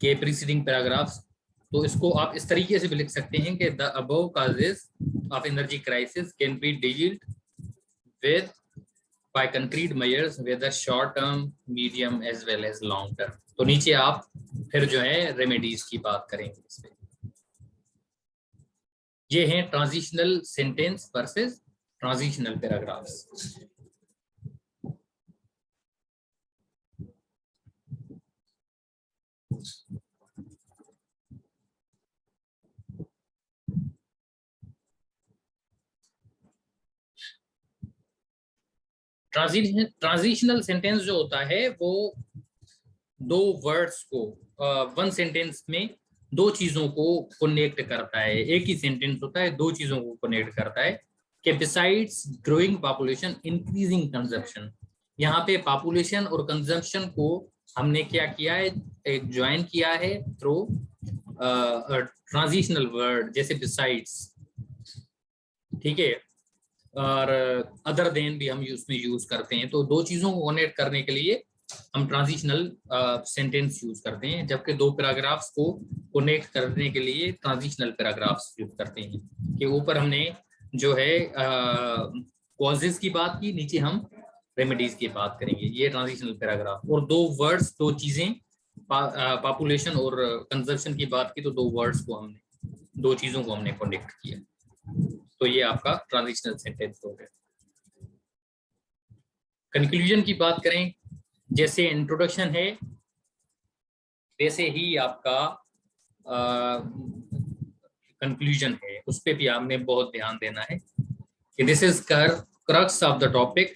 कि प्रीसीडिंग पैराग्राफ्स, तो इसको आप इस तरीके से भी लिख सकते हैं कि the above causes of energy crisis can be dealt with by concrete measures whether short term, medium as well as long term. तो नीचे आप फिर जो है रेमेडीज की बात करेंगे इस पे। ये हैं transitional sentence versus transitional paragraphs. Transitional sentence जो होता है वो दो वर्ड्स को वन सेंटेंस में दो चीजों को कनेक्ट करता है। एक ही सेंटेंस होता है, दो चीजों को कनेक्ट करता है कि besides growing population increasing consumption. यहाँ पे पॉपुलेशन और कंजम्पशन को हमने क्या किया है, एक ज्वाइन किया है थ्रू ट्रांजिशनल वर्ड जैसे बिसाइड्स, ठीक है, और अदर देन भी हम उसमें यूज करते हैं। तो दो चीजों को कनेक्ट करने के लिए हम ट्रांजिशनल सेंटेंस यूज करते हैं, जबकि दो पैराग्राफ्स को कनेक्ट करने के लिए ट्रांजिशनल पैराग्राफ्स यूज करते हैं। कि ऊपर हमने जो है कॉजेस की बात की, नीचे हम रेमेडीज की बात करेंगे। ये ट्रांजिशनल पैराग्राफ। और दो वर्ड्स, दो चीजें, पॉपुलेशन और कंजम्पशन की बात की, तो दो वर्ड्स को हमने, दो चीजों को हमने कनेक्ट किया। तो ये आपका ट्रांजिशनल सेंटेंस हो गया। कंक्लूजन की बात करें, जैसे इंट्रोडक्शन है वैसे ही आपका कंक्लूजन है, उस पे भी आपने बहुत ध्यान देना है कि this is crux of the topic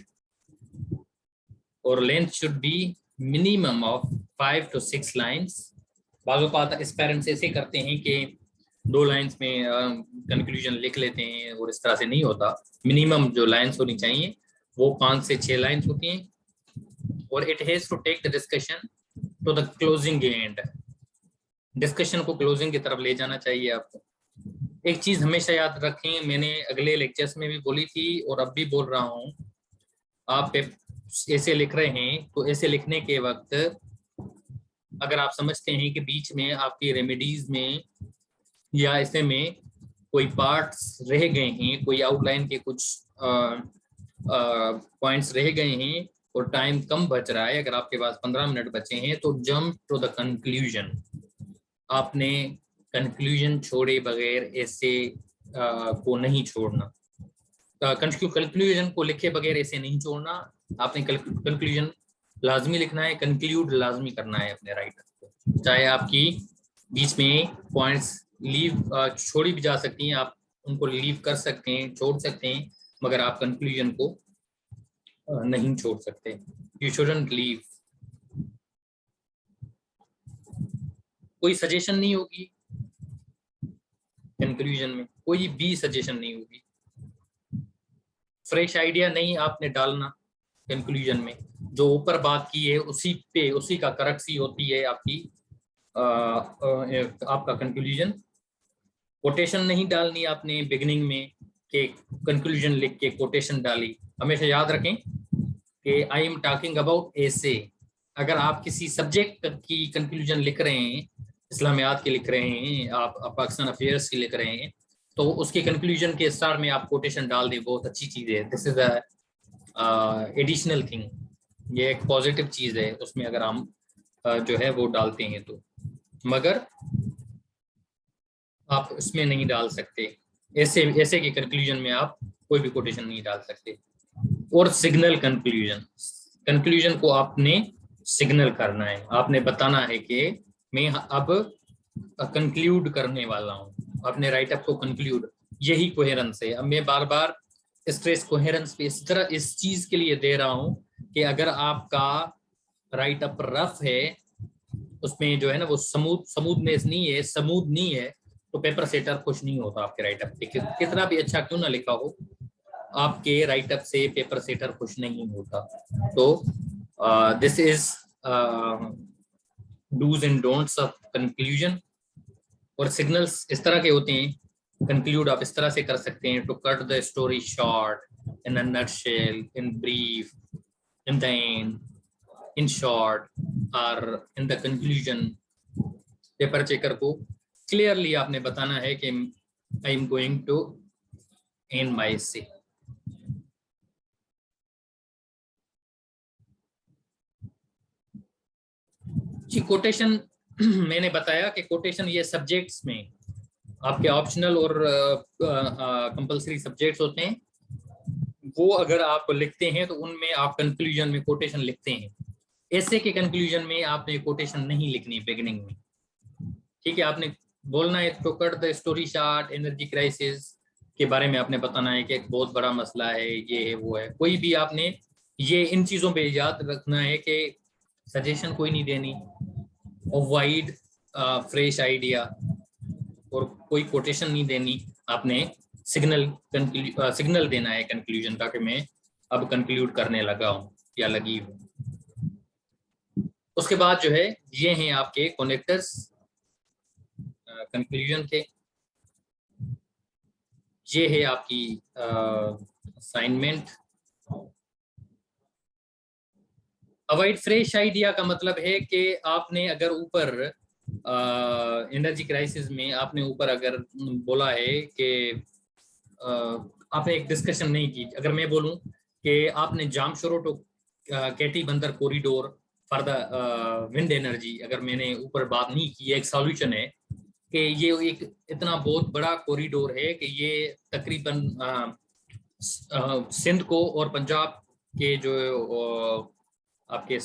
और length should be minimum of 5 to 6 lines. बाज़ औक़ात एस्पिरेंट्स ऐसे करते हैं कि 2 लाइन्स में कंक्लूजन लिख लेते हैं और इस तरह से नहीं होता। मिनिमम जो लाइन्स होनी चाहिए वो 5 से 6 लाइन्स होती हैं, और it has to take the discussion to the closing end. Discussion को क्लोजिंग की तरफ ले जाना चाहिए आपको। एक चीज हमेशा याद रखें, मैंने अगले लेक्चर्स में भी बोली थी और अब भी बोल रहा हूँ, आप ऐसे लिख रहे हैं तो ऐसे लिखने के वक्त अगर आप समझते हैं कि बीच में आपकी रेमेडीज में या ऐसे में कोई पार्ट्स रह गए हैं, कोई आउटलाइन के कुछ पॉइंट्स रह गए हैं और टाइम कम बच रहा है, अगर आपके पास 15 मिनट बचे हैं, तो जंप टू द कंक्लूजन। आपने कंक्लूजन छोड़े बगैर ऐसे को नहीं छोड़ना, कंक्लूजन को लिखे बगैर ऐसे नहीं छोड़ना। आपने कंक्लूजन लाजमी लिखना है, कंक्लूड लाजमी करना है अपने राइटर को। चाहे आपकी बीच में पॉइंट्स लीव छोड़ी भी जा सकती हैं, आप उनको लीव कर सकते हैं, छोड़ सकते हैं, मगर आप कंक्लूजन को नहीं छोड़ सकते। You shouldn't leave. कोई सजेशन नहीं होगी कंक्लूजन में, कोई भी सजेशन नहीं होगी, फ्रेश आइडिया नहीं आपने डालना कंक्लूजन में। जो ऊपर बात की है उसी पे, उसी का करक्सी होती है आपकी आपका कंक्लूजन। कोटेशन नहीं डालनी आपने बिगिनिंग में कि कंक्लूजन लिख के कोटेशन डाली। हमेशा याद रखें कि आई एम टॉकिंग अबाउट एसे। अगर आप किसी सब्जेक्ट की कंक्लूजन लिख रहे हैं, इस्लामियात की लिख रहे हैं, आप पाकिस्तान अफेयर्स की लिख रहे हैं, तो उसके कंक्लूजन के स्टार्ट में आप कोटेशन डाल दें, बहुत अच्छी चीज़ है। This is a additional thing, ये एक पॉजिटिव चीज़ है उसमें अगर हम जो है वो डालते हैं तो। मगर आप इसमें नहीं डाल सकते, ऐसे के कंक्लूजन में आप कोई भी कोटेशन नहीं डाल सकते। और सिग्नल कंक्लूजन को आपने सिग्नल करना है, आपने बताना है कि मैं अब कंक्लूड करने वाला हूँ, अपने राइटअप को कंक्लूड। यही कोहेरेंस है। अब मैं बार बार स्ट्रेस कोहेरेंस पे इस तरह इस चीज के लिए दे रहा हूँ कि अगर आपका राइटअप रफ है, उसमें जो है ना वो स्मूथनेस नहीं है, तो पेपर सेटर खुश नहीं होता आपके राइटअप पे। कितना भी अच्छा क्यों ना लिखा हो, आपके राइटअप से पेपर सेटर खुश नहीं होता। तो this is dos and don'ts of conclusion. और सिग्नल्स इस तरह के होते हैं कंक्लूड आप इस तरह से कर सकते हैं, to cut the story short, in a nutshell, in brief, in the end, in short, और in the conclusion. Paper checker को क्लियरली आपने बताना है कि I am going to end my essay. जी कोटेशन मैंने बताया कि कोटेशन ये सब्जेक्ट्स में आपके ऑप्शनल और कंपलसरी सब्जेक्ट्स होते हैं, वो अगर आप लिखते हैं तो उनमें आप कंक्लूजन में कोटेशन लिखते हैं। ऐसे के कंक्लूजन में आपने कोटेशन नहीं लिखनी बिगिनिंग में, ठीक है। आपने बोलना है to cut the story short, energy crisis के बारे में आपने बताना है कि एक बहुत बड़ा मसला है, ये है वो है। कोई भी आपने ये इन चीजों पे याद रखना है कि सजेशन कोई नहीं देनी, अवॉइड फ्रेश आइडिया, और कोई कोटेशन नहीं देनी। आपने सिग्नल देना है कंक्लूजन का कि मैं अब कंक्लूड करने लगा हूँ या लगी हूँ। उसके बाद जो है ये हैं आपके कनेक्टर्स कंक्लूजन के। ये है आपकी असाइनमेंट। अवॉइड फ्रेश आइडिया का मतलब है कि आपने अगर ऊपर एनर्जी क्राइसिस में आपने ऊपर अगर बोला है कि आपने एक डिस्कशन नहीं की। अगर मैं बोलूं कि आपने जामशोरो टू केटी बंदर corridor for the wind energy, अगर मैंने ऊपर बात नहीं की, एक सॉल्यूशन है कि ये एक इतना बहुत बड़ा कॉरिडोर है कि ये तकरीबन सिंध को और पंजाब के जो आपके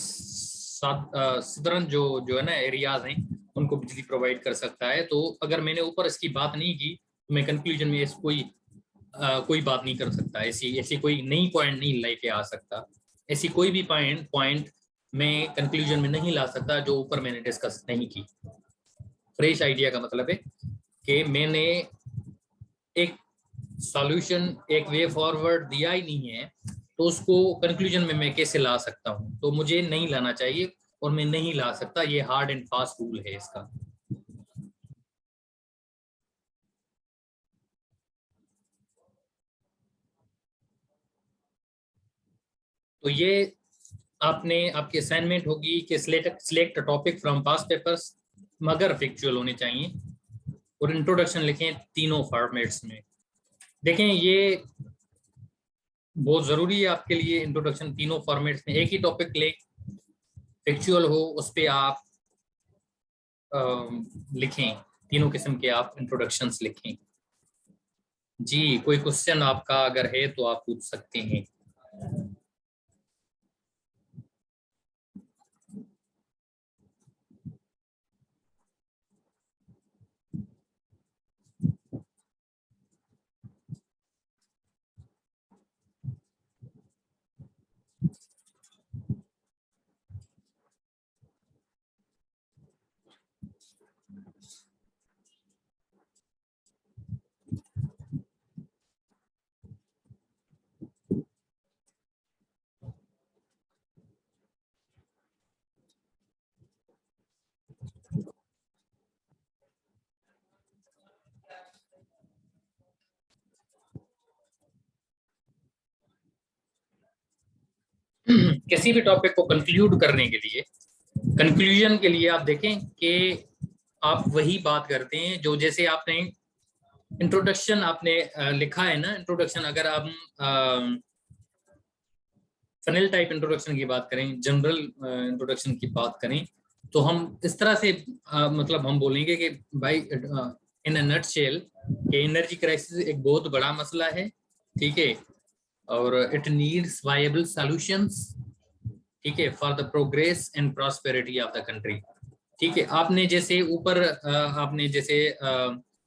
सदरन जो है ना एरियाज हैं उनको बिजली प्रोवाइड कर सकता है। तो अगर मैंने ऊपर इसकी बात नहीं की तो मैं कंक्लूजन में कोई बात नहीं कर सकता, ऐसी ऐसी कोई नई पॉइंट नहीं लेके आ सकता, ऐसी कोई भी पॉइंट मैं कंक्लूजन में नहीं ला सकता जो ऊपर मैंने डिस्कस नहीं की। फ्रेश आइडिया का मतलब है कि मैंने एक सॉल्यूशन, एक वे फॉरवर्ड दिया ही नहीं है, तो उसको कंक्लूजन में मैं कैसे ला सकता हूँ? तो मुझे नहीं लाना चाहिए और मैं नहीं ला सकता, ये हार्ड एंड फास्ट रूल है इसका। तो ये आपने आपकी असाइनमेंट होगी कि select topic from past papers, मगर फिक्चुअल होने चाहिए, और इंट्रोडक्शन लिखें तीनों फॉर्मेट्स में। देखें ये बहुत जरूरी है आपके लिए, इंट्रोडक्शन तीनों फॉर्मेट्स में। एक ही टॉपिक ले, फिक्चुअल हो, उस पर आप लिखें, तीनों किस्म के आप इंट्रोडक्शंस लिखें। जी कोई क्वेश्चन आपका अगर है तो आप पूछ सकते हैं। किसी भी टॉपिक को कंक्लूड करने के लिए, कंक्लूजन के लिए आप देखें कि आप वही बात करते हैं जो, जैसे आपने इंट्रोडक्शन आपने लिखा है ना, इंट्रोडक्शन अगर आप फनल टाइप इंट्रोडक्शन की बात करें, जनरल इंट्रोडक्शन की बात करें, तो हम इस तरह से मतलब हम बोलेंगे कि भाई इन अ नटशेल कि एनर्जी क्राइसिस एक बहुत बड़ा मसला है, ठीक है, और इट नीड्स वायबल सॉल्यूशंस, ठीक है, for the progress and prosperity of the country. ठीक है, आपने जैसे ऊपर आपने जैसे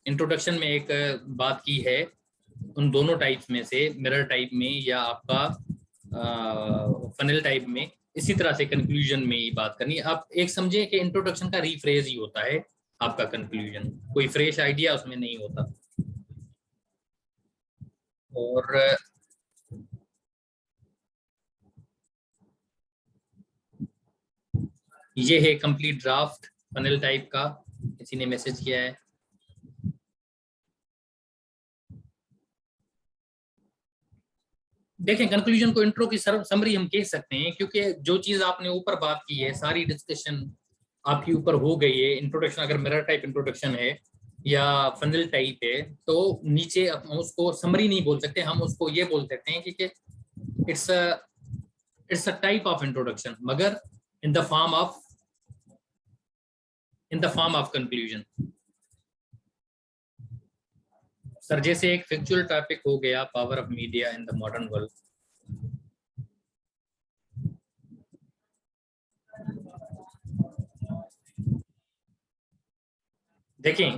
इंट्रोडक्शन में एक बात की है, उन दोनों टाइप्स में से मिरर टाइप में या आपका फनल टाइप में, इसी तरह से कंक्लूजन में ही बात करनी है। आप एक समझे कि इंट्रोडक्शन का रीफ्रेज ही होता है आपका कंक्लूजन, कोई फ्रेश आइडिया उसमें नहीं होता। और ये है कंप्लीट ड्राफ्ट फनल टाइप का, किसी ने मैसेज किया है। देखें कंक्लूजन को इंट्रो की समरी हम कह सकते हैं, क्योंकि जो चीज आपने ऊपर बात की है सारी डिस्कशन आपकी ऊपर हो गई है। इंट्रोडक्शन अगर मिरर टाइप इंट्रोडक्शन है या फनल टाइप है तो नीचे हम उसको समरी नहीं बोल सकते, हम उसको ये बोल सकते हैं कि it's a type of introduction, मगर in the form of conclusion. Sir जैसे एक फैक्चुअल टॉपिक हो गया power of media in the modern world. देखें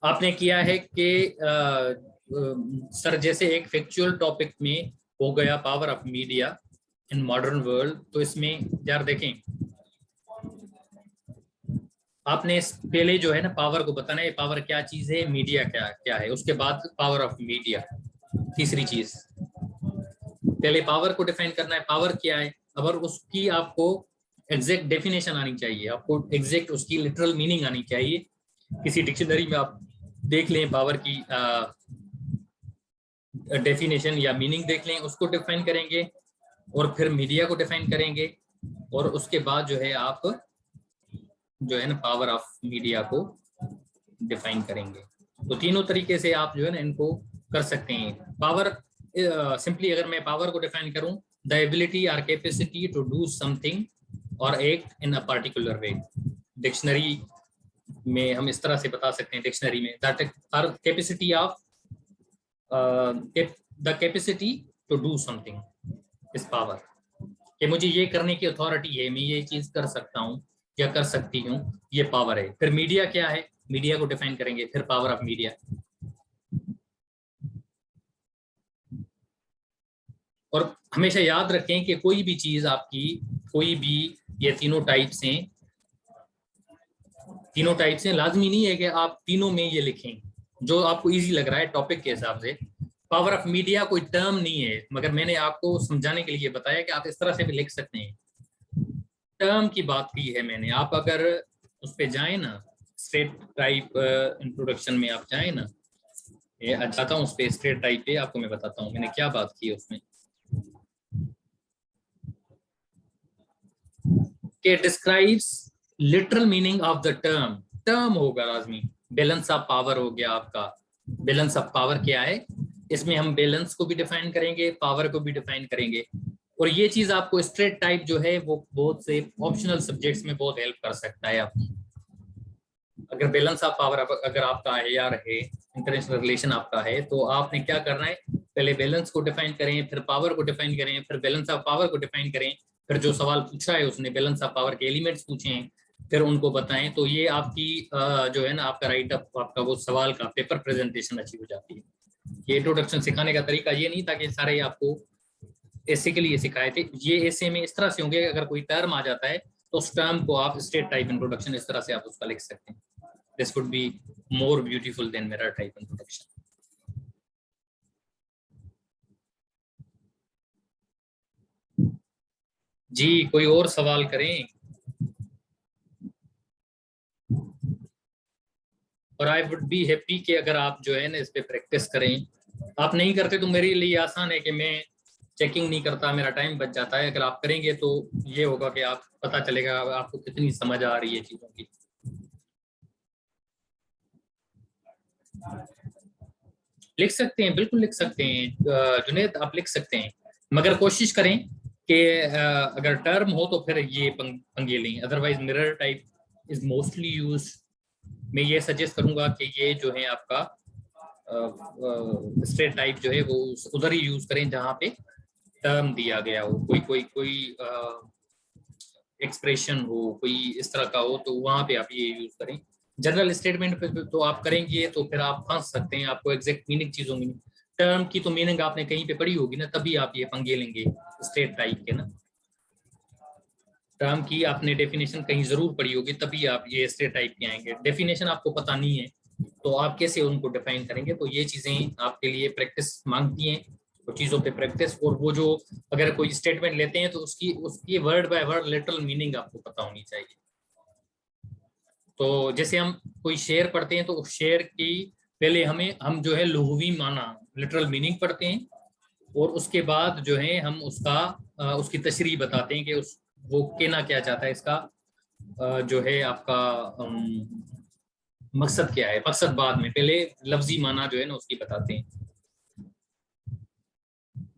आपने किया है कि सर जैसे एक फैक्चुअल टॉपिक में हो गया power of media in modern world, तो इसमें यार देखें आपने पहले जो है ना पावर को बताना है, पावर क्या चीज है, मीडिया क्या क्या है, उसके बाद पावर ऑफ मीडिया तीसरी चीज। पहले पावर को डिफाइन करना है, पावर क्या है, अगर उसकी आपको एग्जैक्ट डेफिनेशन आनी चाहिए, आपको एग्जैक्ट उसकी लिटरल मीनिंग आनी चाहिए। किसी डिक्शनरी में आप देख लें पावर की डेफिनेशन या मीनिंग देख लें, उसको डिफाइन करेंगे और फिर मीडिया को डिफाइन करेंगे और उसके बाद जो है आप जो है ना पावर ऑफ मीडिया को डिफाइन करेंगे। तो तीनों तरीके से आप जो है ना इनको कर सकते हैं। पावर सिंपली अगर मैं पावर को डिफाइन करूं, द एबिलिटी और कैपेसिटी टू डू समथिंग और act in a particular way. Dictionary में हम इस तरह से बता सकते हैं, डिक्शनरी में that are capacity of the capacity to do something is power, कि मुझे ये करने की अथॉरिटी है, मैं ये चीज कर सकता हूँ या कर सकती हूँ, ये पावर है। फिर मीडिया क्या है, मीडिया को डिफाइन करेंगे, फिर पावर ऑफ मीडिया। और हमेशा याद रखें कि कोई भी चीज आपकी, कोई भी ये तीनों टाइप से लाजमी नहीं है कि आप तीनों में ये लिखें, जो आपको इजी लग रहा है टॉपिक के हिसाब से। पावर ऑफ मीडिया कोई टर्म नहीं है, मगर मैंने आपको समझाने के लिए बताया कि आप इस तरह से भी लिख सकते हैं। टर्म की बात की है मैंने, आप अगर उस पे जाए ना, स्ट्रेट टाइप इंट्रोडक्शन में आप जाए ना, ये जाता हूँ उस पे स्ट्रेट टाइप पे, आपको मैं बताता हूँ मैंने क्या बात की है उसमें। के describes literal meaning of the term. Term होगा लाजमी, बैलेंस ऑफ पावर हो गया आपका। बैलेंस ऑफ पावर क्या है, इसमें हम बैलेंस को भी डिफाइन करेंगे, पावर को भी डिफाइन करेंगे। और ये चीज आपको स्ट्रेट टाइप जो है वो बहुत से ऑप्शनल सब्जेक्ट्स में बहुत हेल्प कर सकता है आपकी। अगर बैलेंस ऑफ पावर अगर आपका AR है, इंटरनेशनल रिलेशन आपका है, तो आपने क्या करना है, पहले बैलेंस को डिफाइन करें, फिर पावर को डिफाइन करें, फिर बैलेंस ऑफ पावर को डिफाइन करें, फिर जो सवाल पूछा है उसने बैलेंस ऑफ पावर के एलिमेंट्स पूछे हैं, फिर उनको बताएं। तो ये आपकी जो है ना आपका राइट अप, आपका वो सवाल का पेपर प्रेजेंटेशन अच्छी हो जाती है। ये इंट्रोडक्शन सिखाने का तरीका ये नहीं था कि सारे आपको ऐसे के लिए सिखाए थे, ये ऐसे में इस तरह से होंगे। अगर कोई टर्म आ जाता है तो उस टर्म को आप स्ट्रेट टाइप इंट्रोडक्शन इस तरह से आप उसका लिख सकते हैं। This would be more beautiful than mirror type introduction. जी कोई और सवाल करें? और आई वुड बी हैप्पी कि अगर आप जो है ना इस पे प्रैक्टिस करें। आप नहीं करते तो मेरे लिए आसान है कि मैं चेकिंग नहीं करता, मेरा टाइम बच जाता है। अगर आप करेंगे तो ये होगा कि आप पता चलेगा आपको कितनी समझ आ रही है चीजों की। लिख सकते हैं, बिल्कुल लिख सकते हैं जुनेद, आप लिख सकते हैं, मगर कोशिश करें कि अगर टर्म हो तो फिर ये पंगे लें, otherwise mirror type is mostly use. मैं ये सजेस्ट करूंगा कि ये जो है आपका स्ट्रेट टाइप जो है वो उधर ही यूज करें जहाँ पे टर्म दिया गया हो, कोई एक्सप्रेशन हो, कोई इस तरह का हो, तो वहां पे आप ये यूज करें। जनरल स्टेटमेंट पे तो आप करेंगे तो फिर आप फंस सकते हैं, आपको एग्जैक्ट मीनिंग चीजों की। टर्म की तो मीनिंग आपने कहीं पे पढ़ी होगी ना, तभी आप ये पंगे लेंगे स्ट्रेट टाइप के ना। टर्म की आपने डेफिनेशन कहीं जरूर पढ़ी होगी, तभी आप ये स्ट्रेट टाइप के आएंगे। डेफिनेशन आपको पता नहीं है तो आप कैसे उनको डिफाइन करेंगे? तो ये चीजें आपके लिए प्रैक्टिस मांगती हैं, वो चीजों पे प्रैक्टिस। और वो जो अगर कोई स्टेटमेंट लेते हैं तो उसकी word by word literal meaning आपको पता होनी चाहिए। तो जैसे हम कोई शेर पढ़ते हैं तो शेर की पहले हम जो है लुग़वी माना लिटरल मीनिंग पढ़ते हैं, और उसके बाद जो है हम उसकी तशरीह बताते हैं कि वो कहना क्या चाहता है, इसका जो है आपका मकसद क्या है। मकसद बाद में, पहले लफ्जी माना जो है ना उसकी बताते हैं।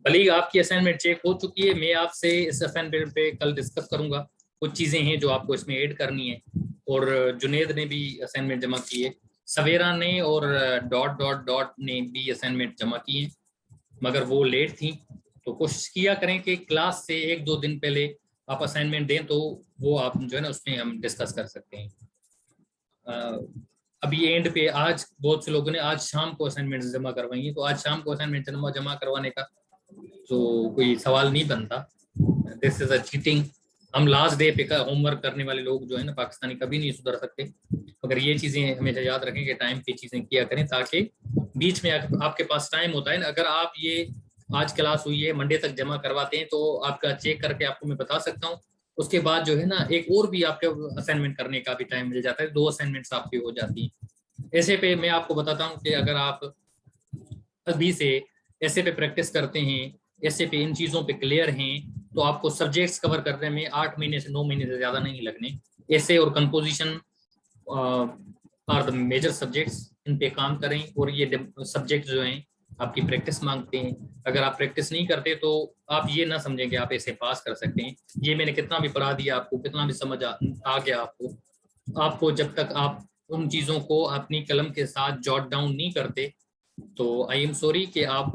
भले ही आपकी असाइनमेंट चेक हो चुकी है, मैं आपसे इस असाइनमेंट पे कल डिस्कस करूंगा। कुछ चीजें हैं जो आपको इसमें ऐड करनी है, और जुनेद ने भी असाइनमेंट जमा की है, सवेरा ने और डॉट डॉट डॉट ने भी असाइनमेंट जमा की है, मगर वो लेट थी। तो कोशिश किया करें कि क्लास से 1-2 दिन पहले आप असाइनमेंट दें, तो वो आप जो है ना उसमें हम डिस्कस कर सकते हैं। अभी एंड पे आज बहुत से लोगों ने आज शाम को असाइनमेंट जमा करवाई है, तो आज शाम को असाइनमेंट जमा करवाने का तो कोई सवाल नहीं बनता। This is a cheating. हम लास्ट डे पे का होमवर्क करने वाले लोग जो है ना पाकिस्तानी कभी नहीं सुधर सकते। अगर ये चीजें हमेशा याद रखें कि टाइम पे चीजें किया करें, ताकि बीच में आपके पास टाइम होता है ना, अगर आप ये आज क्लास हुई है मंडे तक जमा करवाते हैं, तो आपका चेक करके आपको मैं बता सकता हूँ। उसके बाद जो है ना एक और भी आपके असाइनमेंट करने का भी टाइम मिल जाता है, 2 असाइनमेंट्स आपकी हो जाती हैं। ऐसे पे मैं आपको बताता हूँ कि अगर आप अभी से ऐसे पे प्रैक्टिस करते हैं, ऐसे पे इन चीज़ों पे क्लियर हैं, तो आपको सब्जेक्ट्स कवर करने में 8 महीने से 9 महीने से ज़्यादा नहीं लगने। ऐसे और composition are the major subjects, इन पे काम करें। और ये सब्जेक्ट जो हैं आपकी प्रैक्टिस मांगते हैं। अगर आप प्रैक्टिस नहीं करते तो आप ये ना समझें कि आप ऐसे पास कर सकते हैं। ये मैंने कितना भी पढ़ा दिया आपको, कितना भी समझ आ गया आपको जब तक आप उन चीज़ों को अपनी कलम के साथ जॉट डाउन नहीं करते, तो आई एम सॉरी कि आप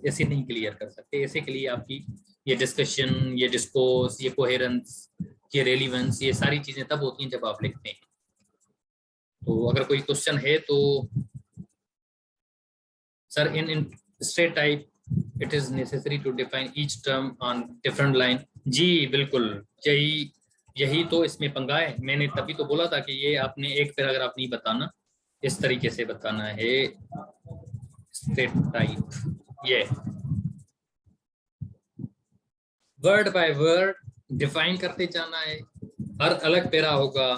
ऐसे नहीं क्लियर कर सकते। ऐसे के लिए आपकी ये डिस्कशन, ये डिस्कोर्स, ये कोहेरेंस, ये रेलिवेंस, ये सारी चीजें तब होती हैं जब आप लिखते हैं। तो अगर कोई क्वेश्चन है तो sir, in straight type it is necessary to define each term on different line. जी बिल्कुल, यही तो इसमें पंगा है। मैंने तभी तो बोला था कि ये आपने एक पैराग्राफ नहीं बताना, इस तरीके से बताना है स्ट्रेट टाइप। ये वर्ड बाय वर्ड डिफाइन करते जाना है। हर अलग पैरा होगा,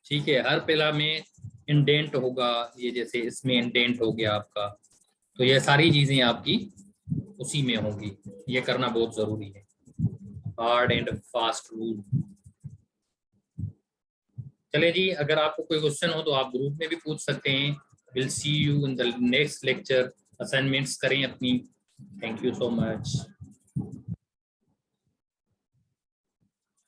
ठीक है, हर पैरा में इंडेंट होगा। ये जैसे इसमें इंडेंट हो गया आपका, तो ये सारी चीजें आपकी उसी में होंगी। ये करना बहुत जरूरी है, हार्ड एंड फास्ट रूल। चले जी, अगर आपको कोई क्वेश्चन हो तो आप ग्रुप में भी पूछ सकते हैं। Will see you in the next lecture. Assignments करें अपनी। Thank you so much.